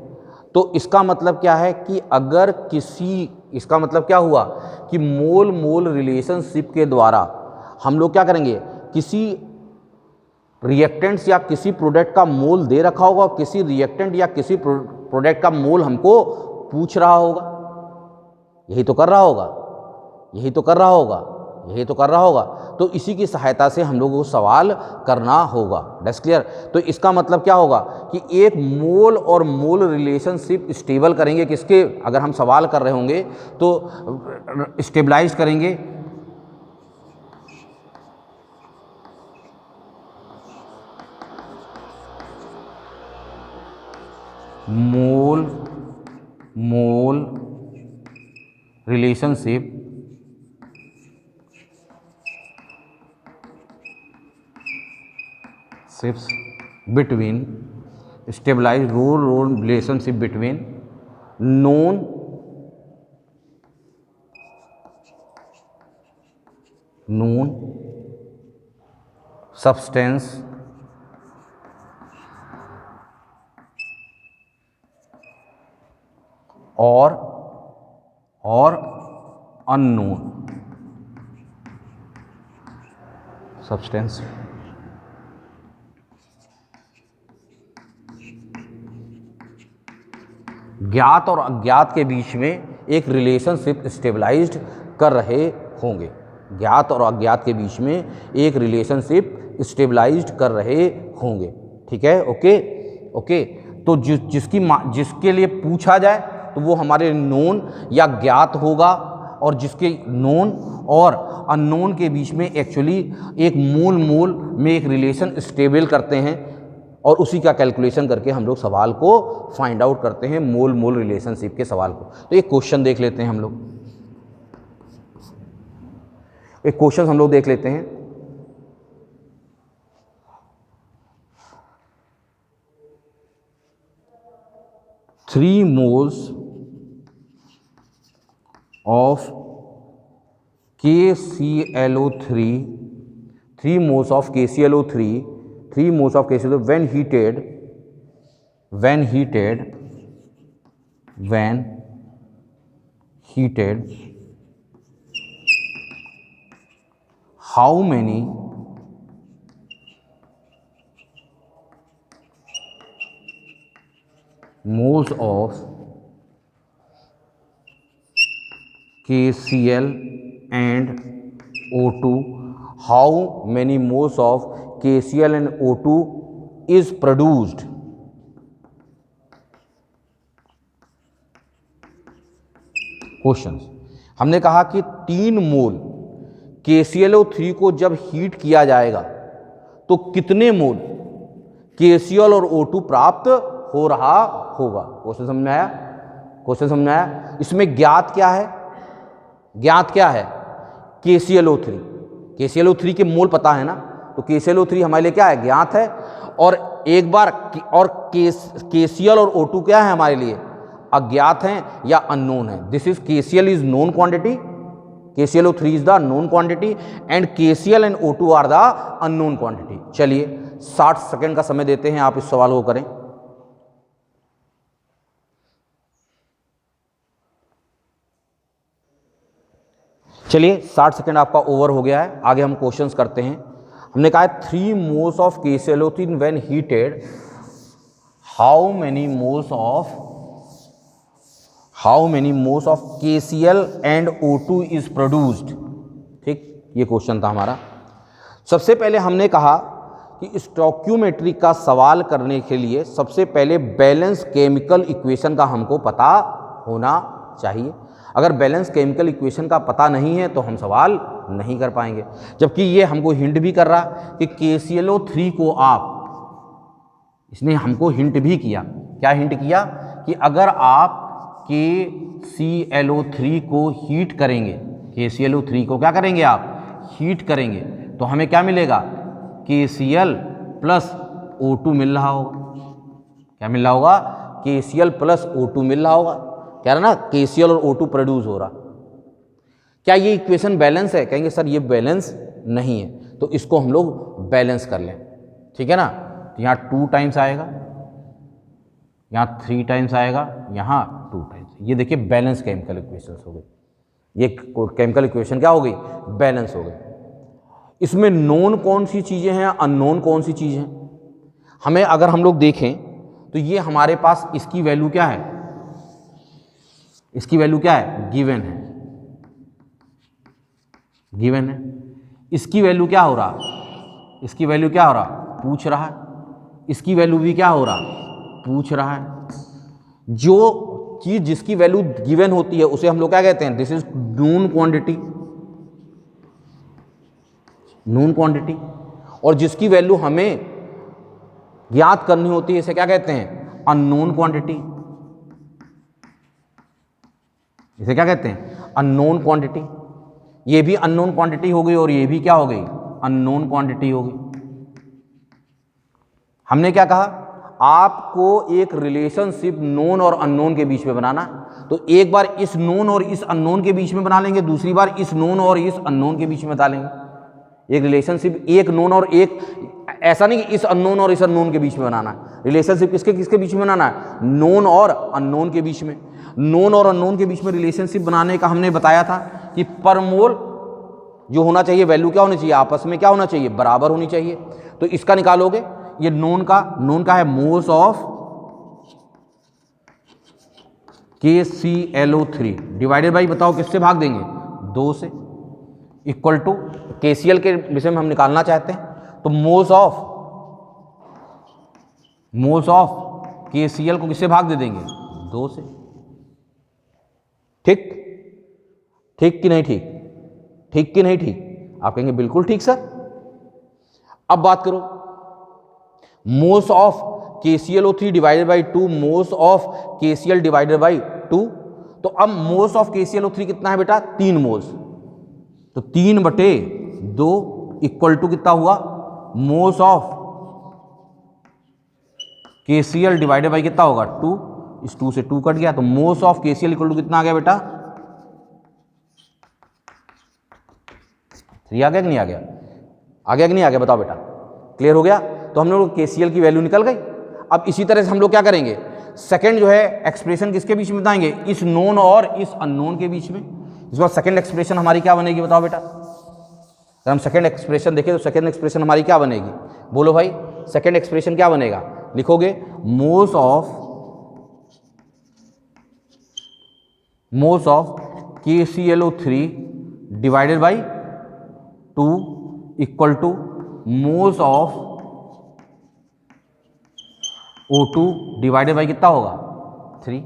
तो इसका मतलब क्या है कि अगर किसी, इसका मतलब क्या हुआ कि मोल मोल रिलेशनशिप के द्वारा हम लोग क्या करेंगे, किसी रिएक्टेंट्स या किसी प्रोडक्ट का मोल दे रखा होगा और किसी रिएक्टेंट या किसी प्रोडक्ट का मोल हमको पूछ रहा होगा, यही तो कर रहा होगा, यही तो कर रहा होगा, यही तो कर रहा होगा। तो इसी की सहायता से हम लोगों को सवाल करना होगा। That's clear. तो इसका मतलब क्या होगा कि एक मोल और मोल रिलेशनशिप स्टेबल करेंगे किसके, अगर हम सवाल कर रहे होंगे तो स्टेबलाइज करेंगे मोल मोल relationship between stabilized role relationship between known substance और unknown substance। ज्ञात और अज्ञात के बीच में एक रिलेशनशिप स्टेबलाइज्ड कर रहे होंगे, ज्ञात और अज्ञात के बीच में एक रिलेशनशिप स्टेबलाइज्ड कर रहे होंगे। ठीक है, ओके ओके। तो जिसके लिए पूछा जाए तो वो हमारे नोन या ज्ञात होगा, और जिसके नोन और अननोन के बीच में एक्चुअली एक मोल मोल में एक रिलेशन स्टेबल करते हैं, और उसी का कैलकुलेशन करके हम लोग सवाल को फाइंड आउट करते हैं, मोल मोल रिलेशनशिप के सवाल को। तो एक क्वेश्चन देख लेते हैं हम लोग, एक क्वेश्चन हम लोग देख लेते हैं। Three moles of KClO3, 3 moles of KClO3, 3 moles of KClO when heated, how many moles of KCl and O2 how many moles of KCl and O2 is produced? Question, हमने कहा कि 3 मोल KClO3 को जब हीट किया जाएगा तो कितने मोल KCl और O2 प्राप्त हो रहा होगा। क्वेश्चन समझ में आया? क्वेश्चन समझ में आया? इसमें ज्ञात क्या है? ज्ञात क्या है? KClO3। KClO3 के मोल पता है ना, तो KClO3 हमारे लिए क्या है? ज्ञात है। और एक बार KCl और O2 क्या है हमारे लिए? अज्ञात हैं या अननोन है। This is KCl is known quantity, KClO3 is the known quantity and KCl and O2 are the unknown quantity. चलिए 60 सेकंड का समय देते हैं, आप इस सवाल को करें। चलिए 60 सेकंड आपका ओवर हो गया है, आगे हम क्वेश्चंस करते हैं। हमने कहा है 3 moles of KClO3 when heated, how many moles of KCl and O2 is produced. ठीक, ये क्वेश्चन था हमारा। सबसे पहले हमने कहा कि स्टोइकियोमेट्री का सवाल करने के लिए सबसे पहले बैलेंस केमिकल इक्वेशन का हमको पता होना चाहिए। अगर बैलेंस केमिकल इक्वेशन का पता नहीं है तो हम सवाल नहीं कर पाएंगे। जबकि ये हमको हिंट भी कर रहा कि KClO3 को आप, इसने हमको हिंट भी किया। क्या हिंट किया? कि अगर आप KClO3 को हीट करेंगे, KClO3 को क्या करेंगे आप? हीट करेंगे, तो हमें क्या मिलेगा? KCl प्लस O2 मिल रहा होगा। क्या मिल रहा होगा? KCl प्लस O2 मिल रहा होगा। कह रहा ना KCl और O2 प्रोड्यूस हो रहा। क्या ये इक्वेशन बैलेंस है? कहेंगे सर ये बैलेंस नहीं है, तो इसको हम लोग बैलेंस कर लें। ठीक है ना, तो यहाँ 2 टाइम्स आएगा, यहाँ 3 टाइम्स आएगा, यहाँ 2 टाइम्स। ये देखिए बैलेंस केमिकल इक्वेशन हो गई। ये केमिकल इक्वेशन क्या हो गई? बैलेंस हो गई। इसमें नोन कौन सी चीज़ें हैं, अननोन कौन सी चीज़ हैं? हमें अगर हम लोग देखें तो ये हमारे पास इसकी वैल्यू क्या है? इसकी वैल्यू क्या है? गिवन है, गिवन है। इसकी वैल्यू क्या हो रहा? इसकी वैल्यू क्या हो रहा? पूछ रहा है। इसकी वैल्यू भी क्या हो रहा? पूछ रहा है। जो चीज जिसकी वैल्यू गिवन होती है उसे हम लोग क्या कहते हैं? This is known quantity, known quantity. और जिसकी वैल्यू हमें ज्ञात करनी होती है इसे क्या कहते हैं? Unknown quantity. इसे क्या कहते हैं? Unknown quantity. ये भी अननोन क्वांटिटी हो गई और ये भी क्या हो गई? अननोन क्वांटिटी हो गई। हमने क्या कहा? आपको एक रिलेशनशिप नोन और अननोन के बीच में बनाना, तो एक बार इस नोन और इस अननोन के बीच में बना लेंगे, दूसरी बार इस नोन और इस अननोन के बीच में बता लेंगे। एक रिलेशनशिप एक नोन और एक, ऐसा नहीं कि इस अननोन और इस अननोन के बीच में बनाना है। रिलेशनशिप किसके किसके बीच में बनाना है? नोन और अननोन के बीच में। नोन और अननोन के बीच में रिलेशनशिप बनाने का हमने बताया था कि पर मोल जो होना चाहिए वैल्यू क्या होनी चाहिए? आपस में क्या होना चाहिए? बराबर होनी चाहिए। तो इसका निकालोगे, ये नोन का है moles of KClO3 divided by, बताओ किससे भाग देंगे? 2 से, इक्वल टू KCl के विषय में हम निकालना चाहते हैं, तो मोल्स ऑफ KCl को किससे भाग दे देंगे? 2 से। ठीक, ठीक कि नहीं ठीक? ठीक कि नहीं ठीक? आप कहेंगे बिल्कुल ठीक सर। अब बात करो moles of KClO3 divided by 2 moles of KCl divided by 2। तो अब मोल्स ऑफ KClO3 कितना है बेटा? 3 मोल्स। तो 3/2 इक्वल टू कितना हुआ? Moles of KCl divided by कितना होगा? 2। इस 2 से 2 कट गया, तो moles of KCl equal to कितना आ गया बेटा? 3 आ गया कि नहीं आ गया? आ गया कि नहीं आ गया? बताओ बेटा, क्लियर हो गया? तो हम लोग KCl की वैल्यू निकल गई। अब इसी तरह से हम लोग क्या करेंगे? सेकंड जो है एक्सप्रेशन किसके बीच में बताएंगे? इस नोन और इस अननोन के बीच में। इस बार सेकंड एक्सप्रेशन हमारी क्या बनेगी? बताओ बेटा। अगर हम सेकंड एक्सप्रेशन देखें तो सेकंड एक्सप्रेशन हमारी क्या बनेगी? बोलो भाई, सेकंड एक्सप्रेशन क्या बनेगा? लिखोगे moles of KClO3 divided by 2 equal to moles of O2 divided by कितना होगा 3,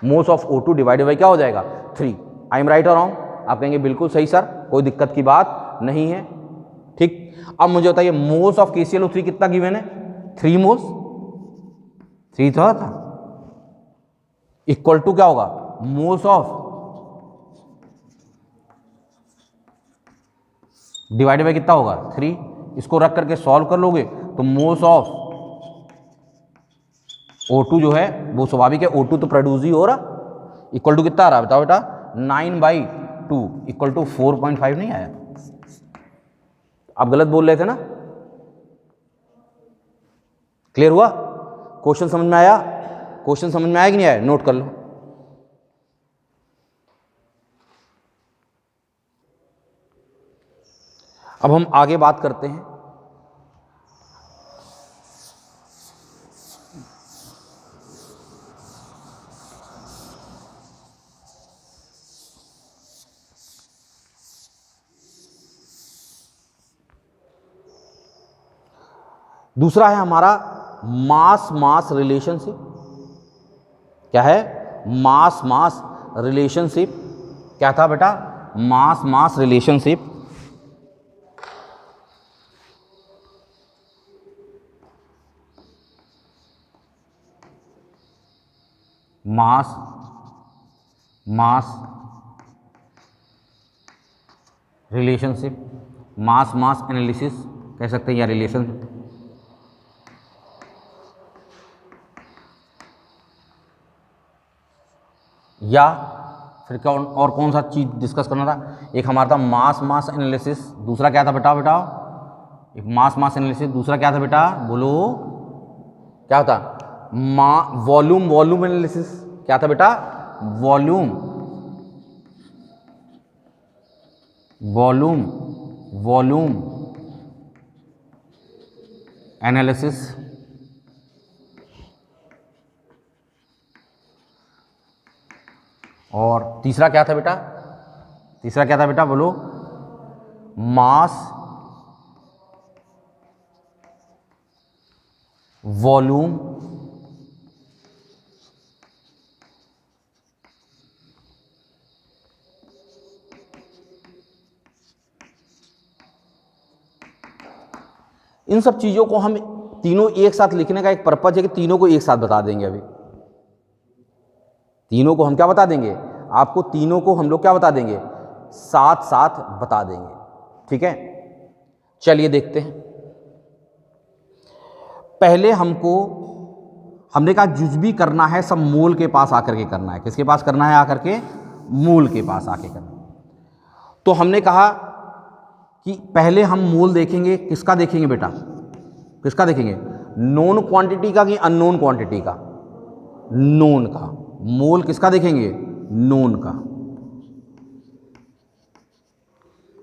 moles of O2 divided by क्या हो जाएगा 3। आई एम राइट और रॉन्ग? आप कहेंगे बिल्कुल सही सर, कोई दिक्कत की बात नहीं है। ठीक, अब मुझे बताइए मोल्स ऑफ KClO3 कितना गिवन है 3 मोल्स, 3 था, इक्वल टू क्या होगा मोल्स ऑफ डिवाइडेड बाई कितना होगा 3। इसको रख करके सॉल्व कर लोगे तो मोल्स ऑफ O2 जो है वो स्वाभाविक है, O2 तो प्रोड्यूस ही हो रहा, इक्वल टू कितना आ रहा है बताओ बेटा 9/2 इक्वल टू 4.5 नहीं आया? आप गलत बोल रहे थे ना? क्लियर हुआ? क्वेश्चन समझ में आया? क्वेश्चन समझ में आया कि नहीं आया? नोट कर लो। अब हम आगे बात करते हैं दूसरा है हमारा मास मास रिलेशनशिप। क्या है? मास मास रिलेशनशिप। क्या था बेटा? मास मास रिलेशनशिप। मास मास रिलेशनशिप, मास मास एनालिसिस कह सकते हैं या रिलेशनशिप। या फिर कौन और कौन सा चीज़ डिस्कस करना था? एक हमारा था मास मास एनालिसिस, दूसरा क्या था बेटा? एक मास मास एनालिसिस, दूसरा क्या था बेटा? बोलो क्या होता? Volume volume analysis. क्या था बेटा? Volume volume volume analysis. और तीसरा क्या था बेटा? तीसरा क्या था बेटा? बोलो मास वॉल्यूम इन सब चीज़ों को हम तीनों एक साथ लिखने का एक पर्पज है कि तीनों को एक साथ बता देंगे। अभी तीनों को हम क्या बता देंगे? आपको तीनों को हम लोग क्या बता देंगे? साथ साथ बता देंगे। ठीक है, चलिए देखते हैं। पहले हमने कहा जुज भी करना है सब मूल के पास आकर के करना है। किसके पास करना है? आकर के मूल के पास आके करना। तो हमने कहा कि पहले हम मूल देखेंगे। किसका देखेंगे बेटा? किसका देखेंगे? नोन क्वांटिटी का कि अननोन क्वांटिटी का? नोन का। मोल किसका देखेंगे? नोन का।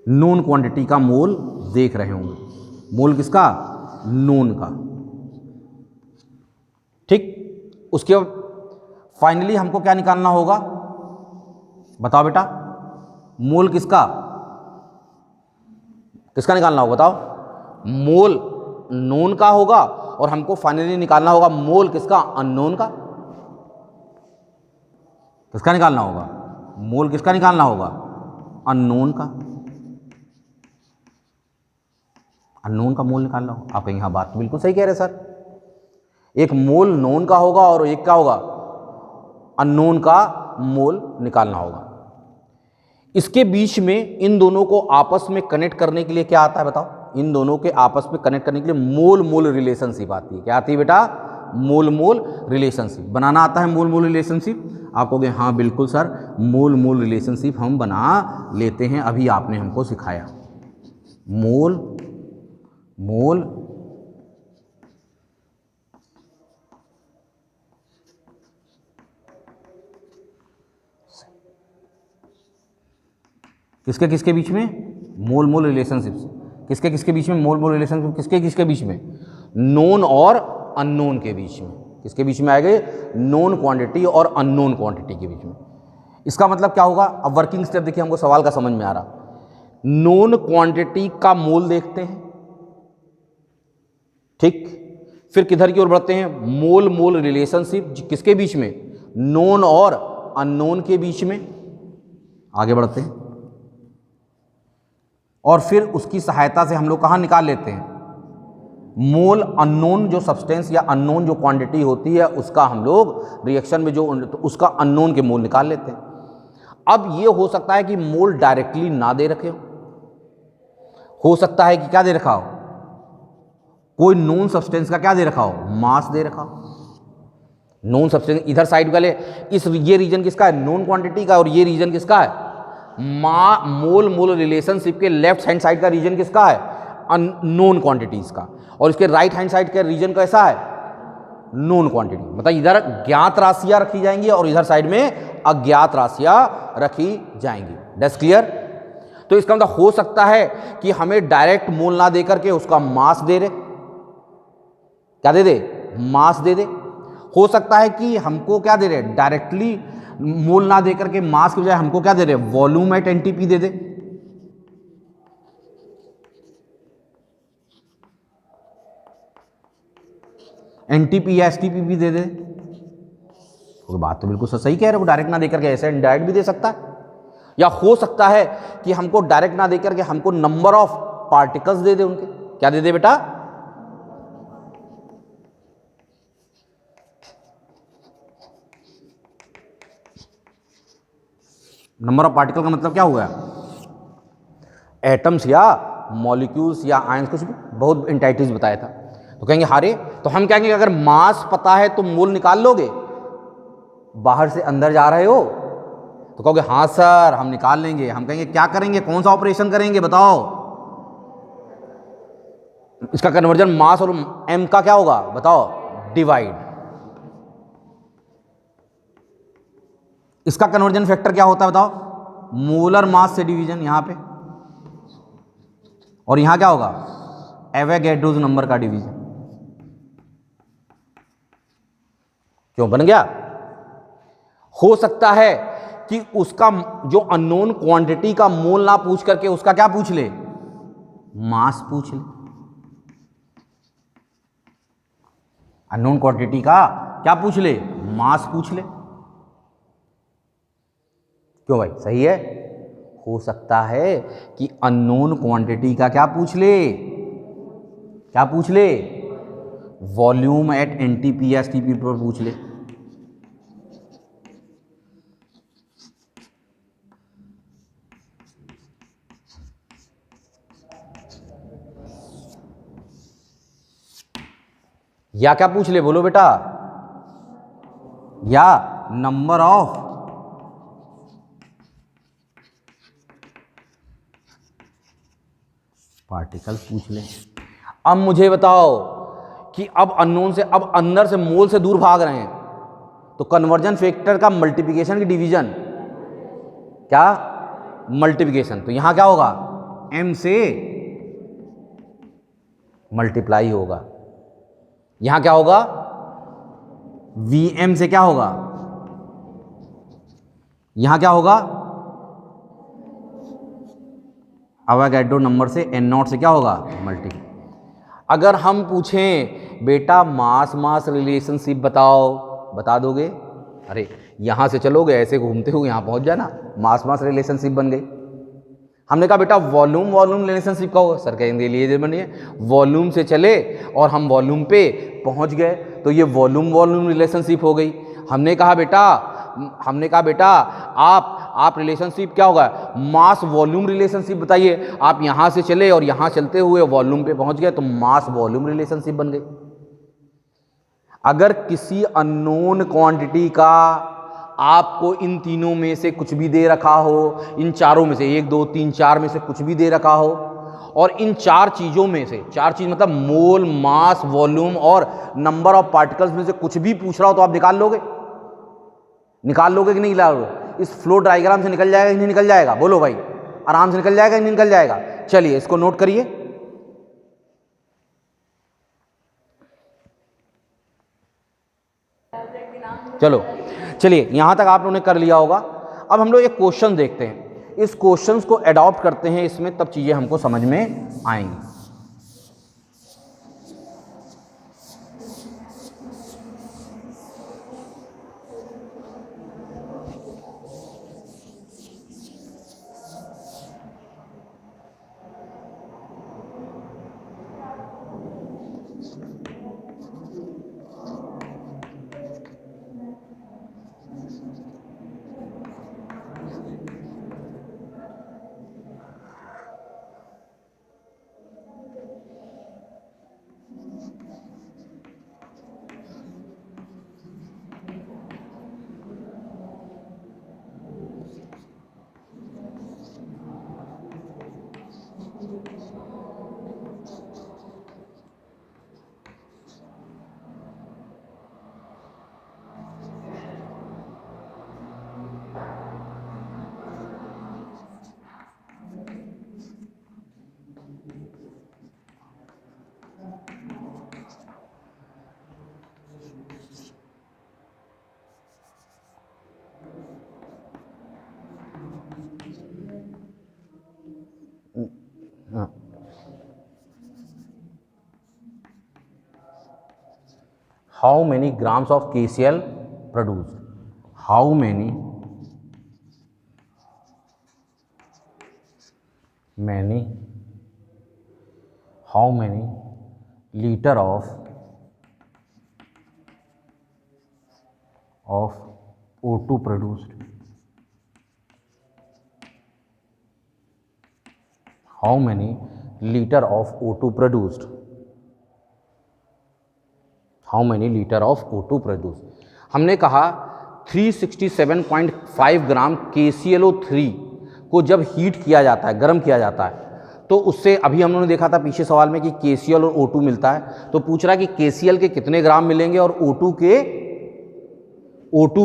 नोन क्वांटिटी का मोल देख रहे होंगे। मोल किसका? नोन का। ठीक, उसके बाद फाइनली हमको क्या निकालना होगा? बताओ बेटा, मोल किसका निकालना होगा? बताओ। मोल नोन का होगा और हमको फाइनली निकालना होगा मोल किसका? अननोन का। किसका निकालना होगा? मोल किसका निकालना होगा? अननोन का। अननोन का मोल निकालना होगा। आप कहेंगे हाँ बात तो बिल्कुल सही कह रहे सर, एक मोल नोन का होगा और एक क्या होगा? अननोन का मोल निकालना होगा। इसके बीच में इन दोनों को आपस में कनेक्ट करने के लिए क्या आता है बताओ? इन दोनों के आपस में कनेक्ट करने के लिए मोल मोल रिलेशनशिप आती है। क्या आती है बेटा? मोल मोल रिलेशनशिप बनाना आता है। मोल मोल रिलेशनशिप आप कहोगे हाँ बिल्कुल सर, मोल मोल रिलेशनशिप हम बना लेते हैं, अभी आपने हमको सिखाया। मोल मोल किसके किसके बीच में? मोल मोल रिलेशनशिप। किसके किसके बीच में? मोल मोल रिलेशनशिप किसके किसके बीच में? नोन और अननोन के बीच में। किसके बीच में आएंगे? नोन क्वांटिटी और अननोन क्वांटिटी के बीच में। इसका मतलब क्या होगा? अब वर्किंग स्टेप देखिए, हमको सवाल का समझ में आ रहा। नोन क्वांटिटी का मोल देखते हैं, ठीक। फिर किधर की ओर बढ़ते हैं, मोल मोल रिलेशनशिप किसके बीच में, नोन और अननोन के बीच में, आगे बढ़ते हैं। और फिर उसकी सहायता से हम लोग कहाँ निकाल लेते हैं, मोल अननोन जो सब्सटेंस या अननोन जो क्वांटिटी होती है उसका हम लोग रिएक्शन में जो तो उसका अननोन के मोल निकाल लेते हैं। अब ये हो सकता है कि मोल डायरेक्टली ना दे रखे हो सकता है कि क्या दे रखा हो, कोई नोन सब्सटेंस का क्या दे रखा हो, मास दे रखा हो। नोन सब्सटेंस इधर साइड वाले ये रीजन किसका है, नोन क्वांटिटी का, और ये रीजन किसका है, मोल मोल रिलेशनशिप के लेफ्ट हैंड साइड का रीजन किसका है, अननोन क्वांटिटीज का, और इसके राइट हैंड साइड का रीजन कैसा है, नोन क्वांटिटी। मतलब इधर ज्ञात राशियां रखी जाएंगी और इधर साइड में अज्ञात राशियां रखी जाएंगी। That's clear. तो इसका मतलब हो सकता है कि हमें डायरेक्ट मोल ना दे करके उसका मास दे दे, क्या दे दे, मास दे दे। हो सकता है कि हमको क्या दे रहे, डायरेक्टली मोल ना दे करके मास की बजाय हमको क्या दे रहे, volume at NTP they they. NTP या एसटीपी भी दे दे। तो बात तो बिल्कुल सही कह रहे हो, डायरेक्ट ना देकर के ऐसे इनडायरेक्ट भी दे सकता है। या हो सकता है कि हमको डायरेक्ट ना देकर के हमको नंबर ऑफ पार्टिकल्स दे दे उनके, क्या दे दे बेटा, नंबर ऑफ पार्टिकल का मतलब क्या हुआ, एटम्स या मॉलिक्यूल्स या आयंस, कुछ भी बहुत एंटाइटीज बताया था। तो कहेंगे हारे, तो हम कहेंगे अगर मास पता है तो मोल निकाल लोगे, बाहर से अंदर जा रहे हो तो कहोगे हाँ सर हम निकाल लेंगे। हम कहेंगे क्या करेंगे, कौन सा ऑपरेशन करेंगे बताओ, इसका कन्वर्जन मास और एम का क्या होगा बताओ, डिवाइड। इसका कन्वर्जन फैक्टर क्या होता है बताओ, मोलर मास से डिवीजन यहां पे, और यहां क्या होगा, एवोगैड्रोस नंबर का डिवीजन। क्यों बन गया। हो सकता है कि उसका जो अननोन क्वांटिटी का मोल ना पूछ करके उसका क्या पूछ ले, मास पूछ ले। अननोन क्वांटिटी का क्या पूछ ले, मास पूछ ले। क्यों भाई, सही है। हो सकता है कि अननोन क्वांटिटी का क्या पूछ ले, क्या पूछ ले, वॉल्यूम एट एनटीपी या एसटीपी पर पूछ ले। या क्या पूछ ले, बोलो बेटा, या नंबर ऑफ पार्टिकल पूछ ले। अब मुझे बताओ कि अब अननोन से, अब अंदर से मोल से दूर भाग रहे हैं, तो कन्वर्जन फैक्टर का मल्टीप्लिकेशन की डिवीजन क्या, मल्टीप्लिकेशन। तो यहां क्या होगा, m से मल्टीप्लाई होगा। यहां क्या होगा, Vm से क्या होगा, यहां क्या होगा, अवोगाड्रो नंबर से n0 से क्या होगा, मल्टी। अगर हम पूछें बेटा मास मास रिलेशनशिप बताओ, बता दोगे, अरे यहां से चलोगे ऐसे घूमते हुए यहां पहुंच जाना, मास मास रिलेशनशिप बन गई। हमने कहा बेटा वॉल्यूम वॉल्यूम रिलेशनशिप का होगा, सर कहेंगे लिए बनिए, वॉल्यूम से चले और हम वॉल्यूम पे पहुंच गए तो ये वॉल्यूम वॉल्यूम रिलेशनशिप हो गई। हमने कहा बेटा आप रिलेशनशिप क्या होगा, मास वॉल्यूम रिलेशनशिप बताइए। आप यहां से चले और यहां चलते हुए वॉल्यूम पे पहुंच गए तो मास वॉल्यूम रिलेशनशिप बन गई। अगर किसी अननोन क्वांटिटी का आपको इन तीनों में से कुछ भी दे रखा हो, इन चारों में से 1 2 3 4 में से कुछ भी दे रखा हो, और इन चार चीज़ों में से, चार चीज़ मतलब मोल, मास, वॉल्यूम और नंबर ऑफ पार्टिकल्स में से कुछ भी पूछ रहा हो तो आप निकाल लोगे कि नहीं निकालोगे? इस फ्लो डायग्राम से निकल जाएगा कि नहीं निकल जाएगा, बोलो भाई, आराम से निकल जाएगा कि नहीं निकल जाएगा। चलिए इसको नोट करिए। चलिए यहां तक आप लोगों ने कर लिया होगा। अब हम लोग एक क्वेश्चन देखते हैं। इस क्वेश्चंस को अडॉप्ट करते हैं इसमें, तब चीज़ें हमको समझ में आएंगी। How many grams of KCl produced? How many liter of O2 produced? How many liter of O2 produced? How many liter of O2 produced? हमने कहा 367.5 ग्राम KClO3 को जब हीट किया जाता है, गर्म किया जाता है, तो उससे अभी हम लोगों ने देखा था पीछे सवाल में कि KCl और O2 मिलता है, तो पूछ रहा है कि KCl के कितने ग्राम मिलेंगे और O2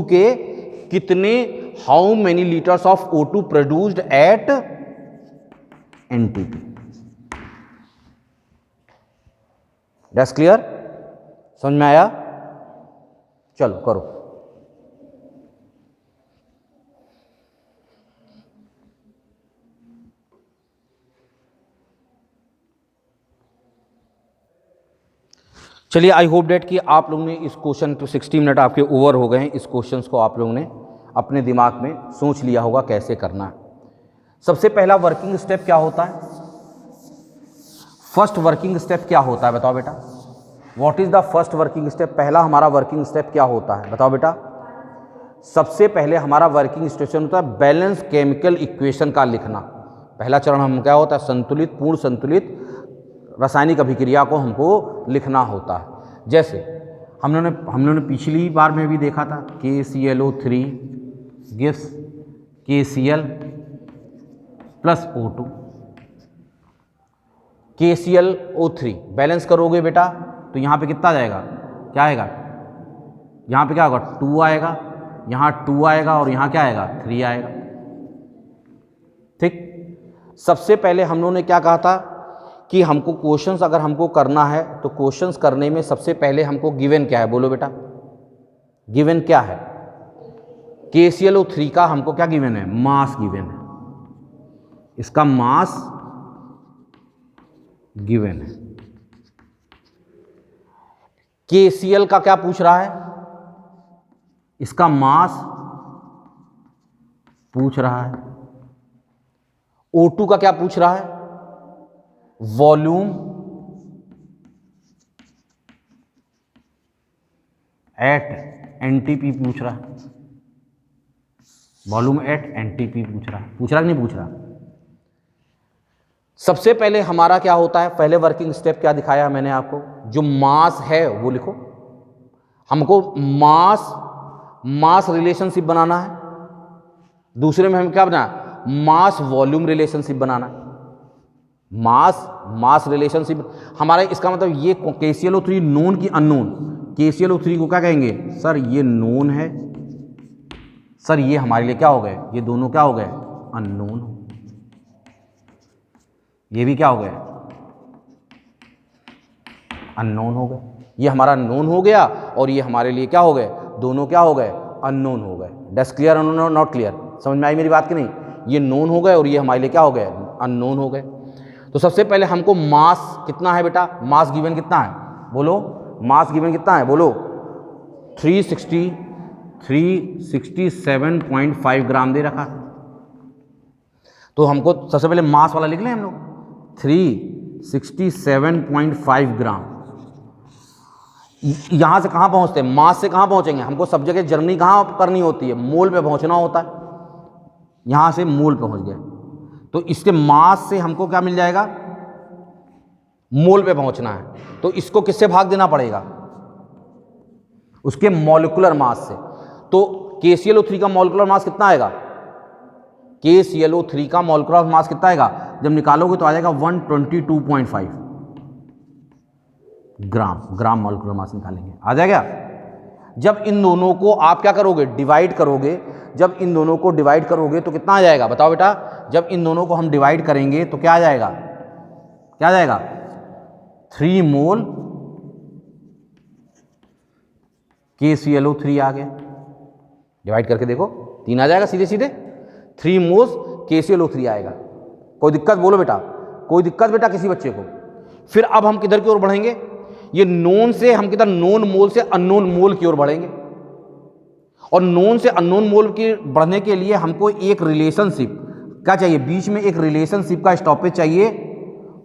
के कितने, how many litres of O2 produced at NTP। That's clear? समझ में आया? चलो करो। चलिए, आई होप डेट कि आप लोगों ने इस क्वेश्चन तो 60 मिनट आपके ओवर हो गए हैं, इस क्वेश्चंस को आप लोगों ने अपने दिमाग में सोच लिया होगा कैसे करना है। सबसे पहला वर्किंग स्टेप क्या होता है? फर्स्ट वर्किंग स्टेप क्या होता है बताओ बेटा? What is the first working step? पहला हमारा वर्किंग स्टेप क्या होता है बताओ बेटा? सबसे पहले हमारा वर्किंग स्टेशन होता है बैलेंस केमिकल इक्वेशन का लिखना। पहला चरण हम क्या होता है? संतुलित, पूर्ण संतुलित रासायनिक अभिक्रिया को हमको लिखना होता है। जैसे हम लोगों ने पिछली बार में भी देखा था, KClO3 gives KCl plus O2। KClO3 balance करोगे बेटा तो यहाँ पे कितना जाएगा? क्या आएगा? यहाँ पे क्या होगा? 2 आएगा, यहाँ 2 आएगा और यहाँ क्या आएगा? 3 आएगा। ठीक। सबसे पहले हम लोगों ने क्या कहा था कि हमको क्वेश्चंस अगर हमको करना है तो क्वेश्चंस करने में सबसे पहले हमको गिवन क्या है? बोलो बेटा, गिवन क्या है? KClO3 का हमको क्या गिवन है? मास गिवन है, इसका मास गिवन है। KCl का क्या पूछ रहा है? इसका मास पूछ रहा है। O2 का क्या पूछ रहा है? वॉल्यूम एट NTP पूछ रहा है। वॉल्यूम एट NTP पूछ रहा है। पूछ रहा कि नहीं पूछ रहा? सबसे पहले हमारा क्या होता है? पहले वर्किंग स्टेप क्या दिखाया मैंने आपको? जो मास है वो लिखो। हमको मास रिलेशनशिप बनाना है। दूसरे में हम क्या बनाना? मास वॉल्यूम रिलेशनशिप बनाना है। मास रिलेशनशिप हमारा, इसका मतलब ये KClO3 नोन की अननोन। KClO3 को क्या कहेंगे? सर ये नोन है, सर ये हमारे लिए क्या हो गए? ये दोनों क्या हो गए? अननोन। ये भी क्या हो गए? अननोन हो गए। ये हमारा नोन हो गया और ये हमारे लिए क्या हो गए? दोनों क्या हो गए? अननोन हो गए। दैट्स क्लियर और नॉट क्लियर? समझ में आई मेरी बात कि नहीं? ये नोन हो गए और ये हमारे लिए क्या हो गए, अननोन हो गए। तो सबसे पहले हमको मास कितना है बेटा, मास गिवन कितना है बोलो, मास गिवन कितना है बोलो, 367.5 ग्राम दे रखा है। तो हमको सबसे पहले मास वाला लिख लें हम लोग, 367.5 ग्राम। यहां से कहां पहुंचते हैं, मास से कहां पहुंचेंगे, हमको सब जगह जर्नी कहां करनी होती है, मोल पे पहुंचना होता है। यहां से मोल पहुंच गए तो इसके मास से हमको क्या मिल जाएगा, मोल पे पहुंचना है। तो इसको किससे भाग देना पड़ेगा, उसके मॉलिक्यूलर मास से। तो KClO3 का मॉलिक्यूलर मास कितना आएगा, KClO3 का मॉलिक्यूलर मास कितना आएगा, जब निकालोगे तो आ जाएगा 122.5 ग्राम मॉलिक्यूलर मास निकालेंगे, आ जाएगा। जब इन दोनों को आप क्या करोगे, डिवाइड करोगे, जब इन दोनों को डिवाइड करोगे तो कितना आ जाएगा बताओ बेटा, जब इन दोनों को हम डिवाइड करेंगे तो क्या आ जाएगा, क्या आ जाएगा, 3 मोल KClO3 आ गया। डिवाइड करके देखो 3 आ जाएगा सीधे सीधे, 3 मोल्स KClO3 आएगा। कोई दिक्कत बोलो बेटा, कोई दिक्कत बेटा किसी बच्चे को। फिर अब हम किधर की ओर बढ़ेंगे, ये नोन से हम किधर, नोन मोल से अननोन मोल की ओर बढ़ेंगे। और नोन से अननोन मोल की बढ़ने के लिए हमको एक रिलेशनशिप क्या चाहिए, बीच में एक रिलेशनशिप का स्टॉपेज चाहिए,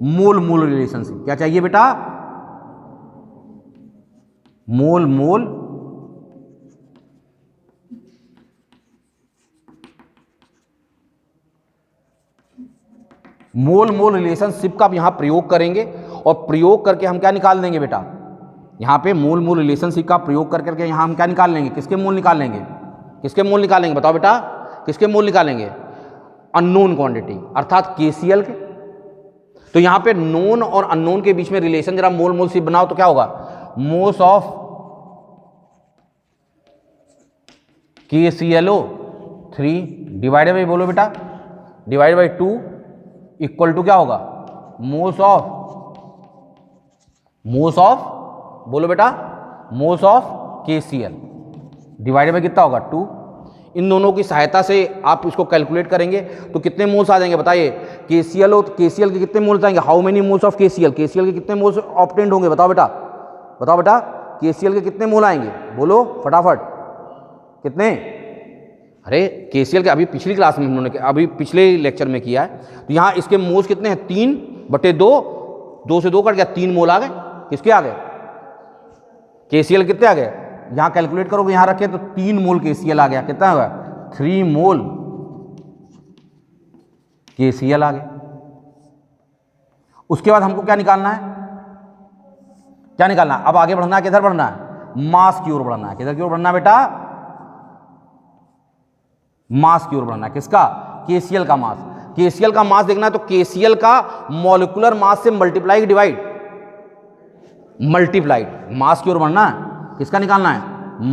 मोल मोल रिलेशनशिप। क्या चाहिए बेटा, मोल मोल मोल मोल रिलेशनशिप का यहां प्रयोग करेंगे और प्रयोग करके हम क्या निकाल देंगे बेटा, यहां पे मोल मोल रिलेशनशिप का प्रयोग करके यहां हम क्या निकाल लेंगे, किसके मोल निकाल लेंगे, किसके मोल निकालेंगे बताओ बेटा, किसके मोल निकालेंगे, अननोन क्वांटिटी अर्थात KCl के। तो यहां पे नोन और अननोन के बीच में रिलेशन जरा मोल मोल शिप बनाओ तो क्या होगा, moles of KClO3 divided by, बोलो बेटा, डिवाइड बाई 2 इक्वल टू क्या होगा, मोल्स ऑफ बोलो बेटा, moles of KCl divided by कितना होगा 2। इन दोनों की सहायता से आप इसको कैलकुलेट करेंगे तो कितने मोल्स आ जाएंगे बताइए, KCl के कितने मोल्स आएंगे, how many moles of KCl के कितने मोल्स ऑब्टेन्ड होंगे बताओ बेटा, बताओ बेटा, KCl के कितने मोल आएंगे बोलो फटाफट, कितने, अरे KCl के अभी पिछली क्लास में हमने अभी पिछले लेक्चर में किया है। तो यहाँ इसके मोल्स कितने हैं, 3/2, 2 से 2 कट गया, 3 मोल आ गए, किसके आ गए, KCl कितने आ गए, यहाँ कैलकुलेट करोगे, यहाँ रखे तो 3 मोल KCl आ गया, कितना आ गया, 3 मोल KCl आ गया। उसके बाद हमको क्या निकालना है, क्या निकालना है, अब आगे बढ़ना है, किधर बढ़ना है, मास की ओर बढ़ना है, किधर की ओर बढ़ना है बेटा, मास की ओर बढ़ना है, किसका, KCl का मास। KCl का मास देखना है तो KCl का मॉलिक्यूलर मास से मल्टीप्लाई डिवाइड, मल्टीप्लाइड, मास की ओर बढ़ना है, किसका निकालना है,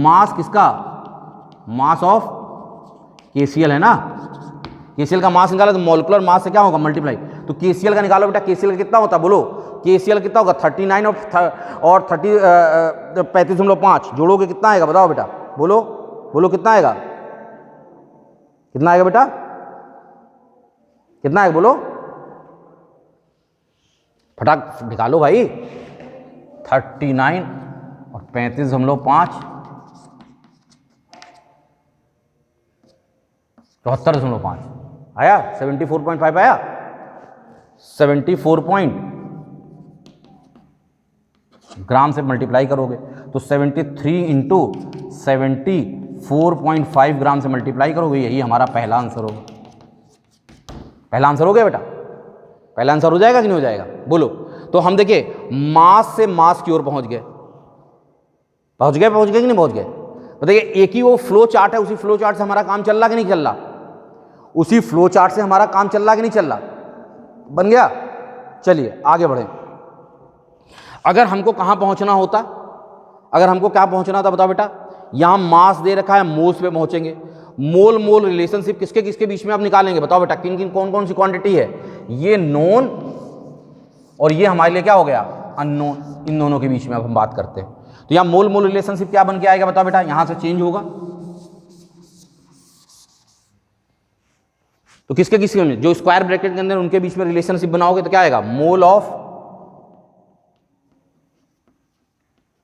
मास किसका, मास ऑफ KCl है ना, KCl का मास निकाला तो मॉलिक्यूलर मास से क्या होगा मल्टीप्लाई। तो KCl का निकालो बेटा, KCl का कितना होता है बोलो, KCl कितना होगा 39 और 35.5 जोड़ोगे कितना आएगा बताओ बेटा, बोलो बोलो कितना आएगा, कितना आएगा बेटा, कितना आएगा बोलो, फटाक निकालो भाई, 39 और 35.5 74.5 आया, 74.5 आया, 74 ग्राम से मल्टीप्लाई करोगे तो 73 इंटू 74.5 ग्राम से मल्टीप्लाई करोगे, यही हमारा पहला आंसर होगा। पहला आंसर हो गया बेटा, पहला आंसर हो जाएगा कि नहीं हो जाएगा बोलो। तो हम देखिए मास से मास की ओर पहुंच गए कि नहीं पहुंच गए। तो देखिए एक ही वो फ्लो चार्ट है, उसी फ्लो चार्ट से हमारा काम चल रहा कि नहीं चल रहा, उसी फ्लो चार्ट से हमारा काम चल रहा कि नहीं चल रहा, बन गया। चलिए आगे बढ़ें। अगर हमको कहाँ पहुँचना होता, अगर हमको क्या पहुँचना होता बताओ बेटा, यहाँ मास दे रखा है, मोल्स पे पहुँचेंगे। मोल मोल रिलेशनशिप किसके किसके बीच में आप निकालेंगे बताओ बेटा, किन किन कौन कौन सी क्वांटिटी है, ये नोन और ये हमारे लिए क्या हो गया अननोन, इन दोनों के बीच में अब हम बात करते हैं। तो यहाँ मोल मोल रिलेशनशिप क्या बन के आएगा बताओ बेटा, यहाँ से चेंज होगा, तो किसके किसके में, जो स्क्वायर ब्रैकेट के अंदर उनके बीच में रिलेशनशिप बनाओगे तो क्या आएगा,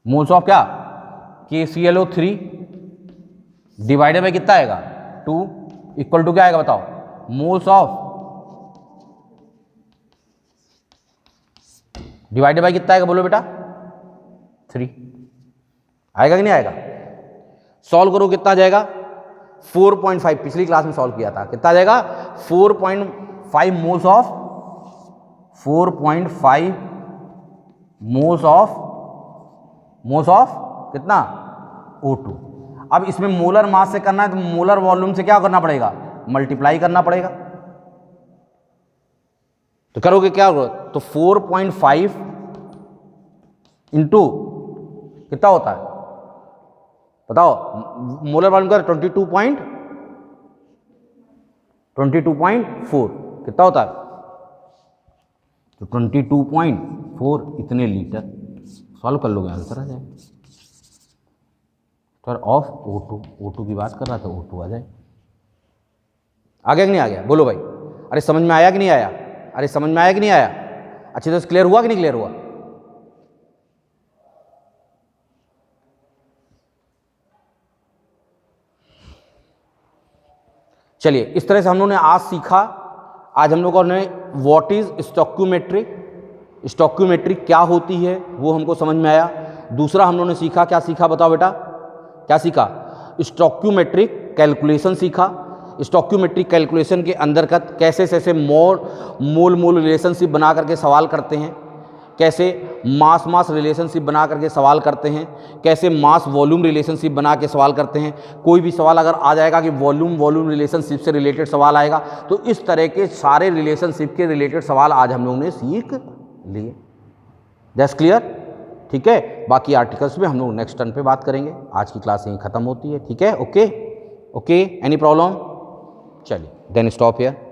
मोल्स ऑफ क्या, KClO3 डिवाइडेड बाय कितना आएगा 2 इक्वल टू क्या आएगा बताओ, मोल्स ऑफ डिवाइडेड बाय कितना आएगा बोलो बेटा 3 आएगा कि नहीं आएगा। सॉल्व करो कितना आ जाएगा 4.5, पिछली क्लास में सॉल्व किया था, कितना आ जाएगा 4.5 मोल्स ऑफ 4.5 मोल्स ऑफ कितना O2। अब इसमें मोलर मास से करना है तो मोलर वॉल्यूम से क्या करना पड़ेगा, मल्टीप्लाई करना पड़ेगा। तो करोगे क्या होगा, तो 4.5 इंटू कितना होता है बताओ, मोलर वॉल्यूम का 22.4 कितना होता है, तो 22.4 इतने लीटर। सॉल्व कर लोगे आंसर आ जाए। सर ऑफ O2 की बात कर रहा था, O2 आ जाए। आ गया कि नहीं आ गया बोलो भाई, अरे समझ में आया कि नहीं आया, अरे समझ में आया कि नहीं आया, अच्छी तरह से क्लियर हुआ कि नहीं क्लियर हुआ। चलिए इस तरह से हम लोगों ने आज सीखा, आज हम लोगों ने व्हाट इज स्टोक्यूमेट्री, स्टोक्यूमेट्री क्या होती है वो हमको समझ में आया। दूसरा हम लोगों ने सीखा, क्या सीखा बताओ बेटा, क्या सीखा, स्टोक्यूमेट्रिक कैलकुलेशन सीखा। स्टोक्यूमेट्रिक कैलकुलेशन के अंतर्गत कैसे कैसे मोल रिलेशनशिप बना करके सवाल करते हैं, कैसे मास रिलेशनशिप बना करके सवाल करते हैं, कैसे मास वॉल्यूम रिलेशनशिप बना के सवाल करते हैं। कोई भी सवाल अगर आ जाएगा कि वॉल्यूम रिलेशनशिप से रिलेटेड सवाल आएगा, तो इस तरह के सारे रिलेशनशिप के रिलेटेड सवाल आज हम लोगों ने सीख लिए। दैट्स क्लियर, ठीक है। बाकी आर्टिकल्स में हम लोग नेक्स्ट टर्न पे बात करेंगे। आज की क्लास यहीं ख़त्म होती है, ठीक है। ओके, एनी प्रॉब्लम, चलिए देन स्टॉप हियर।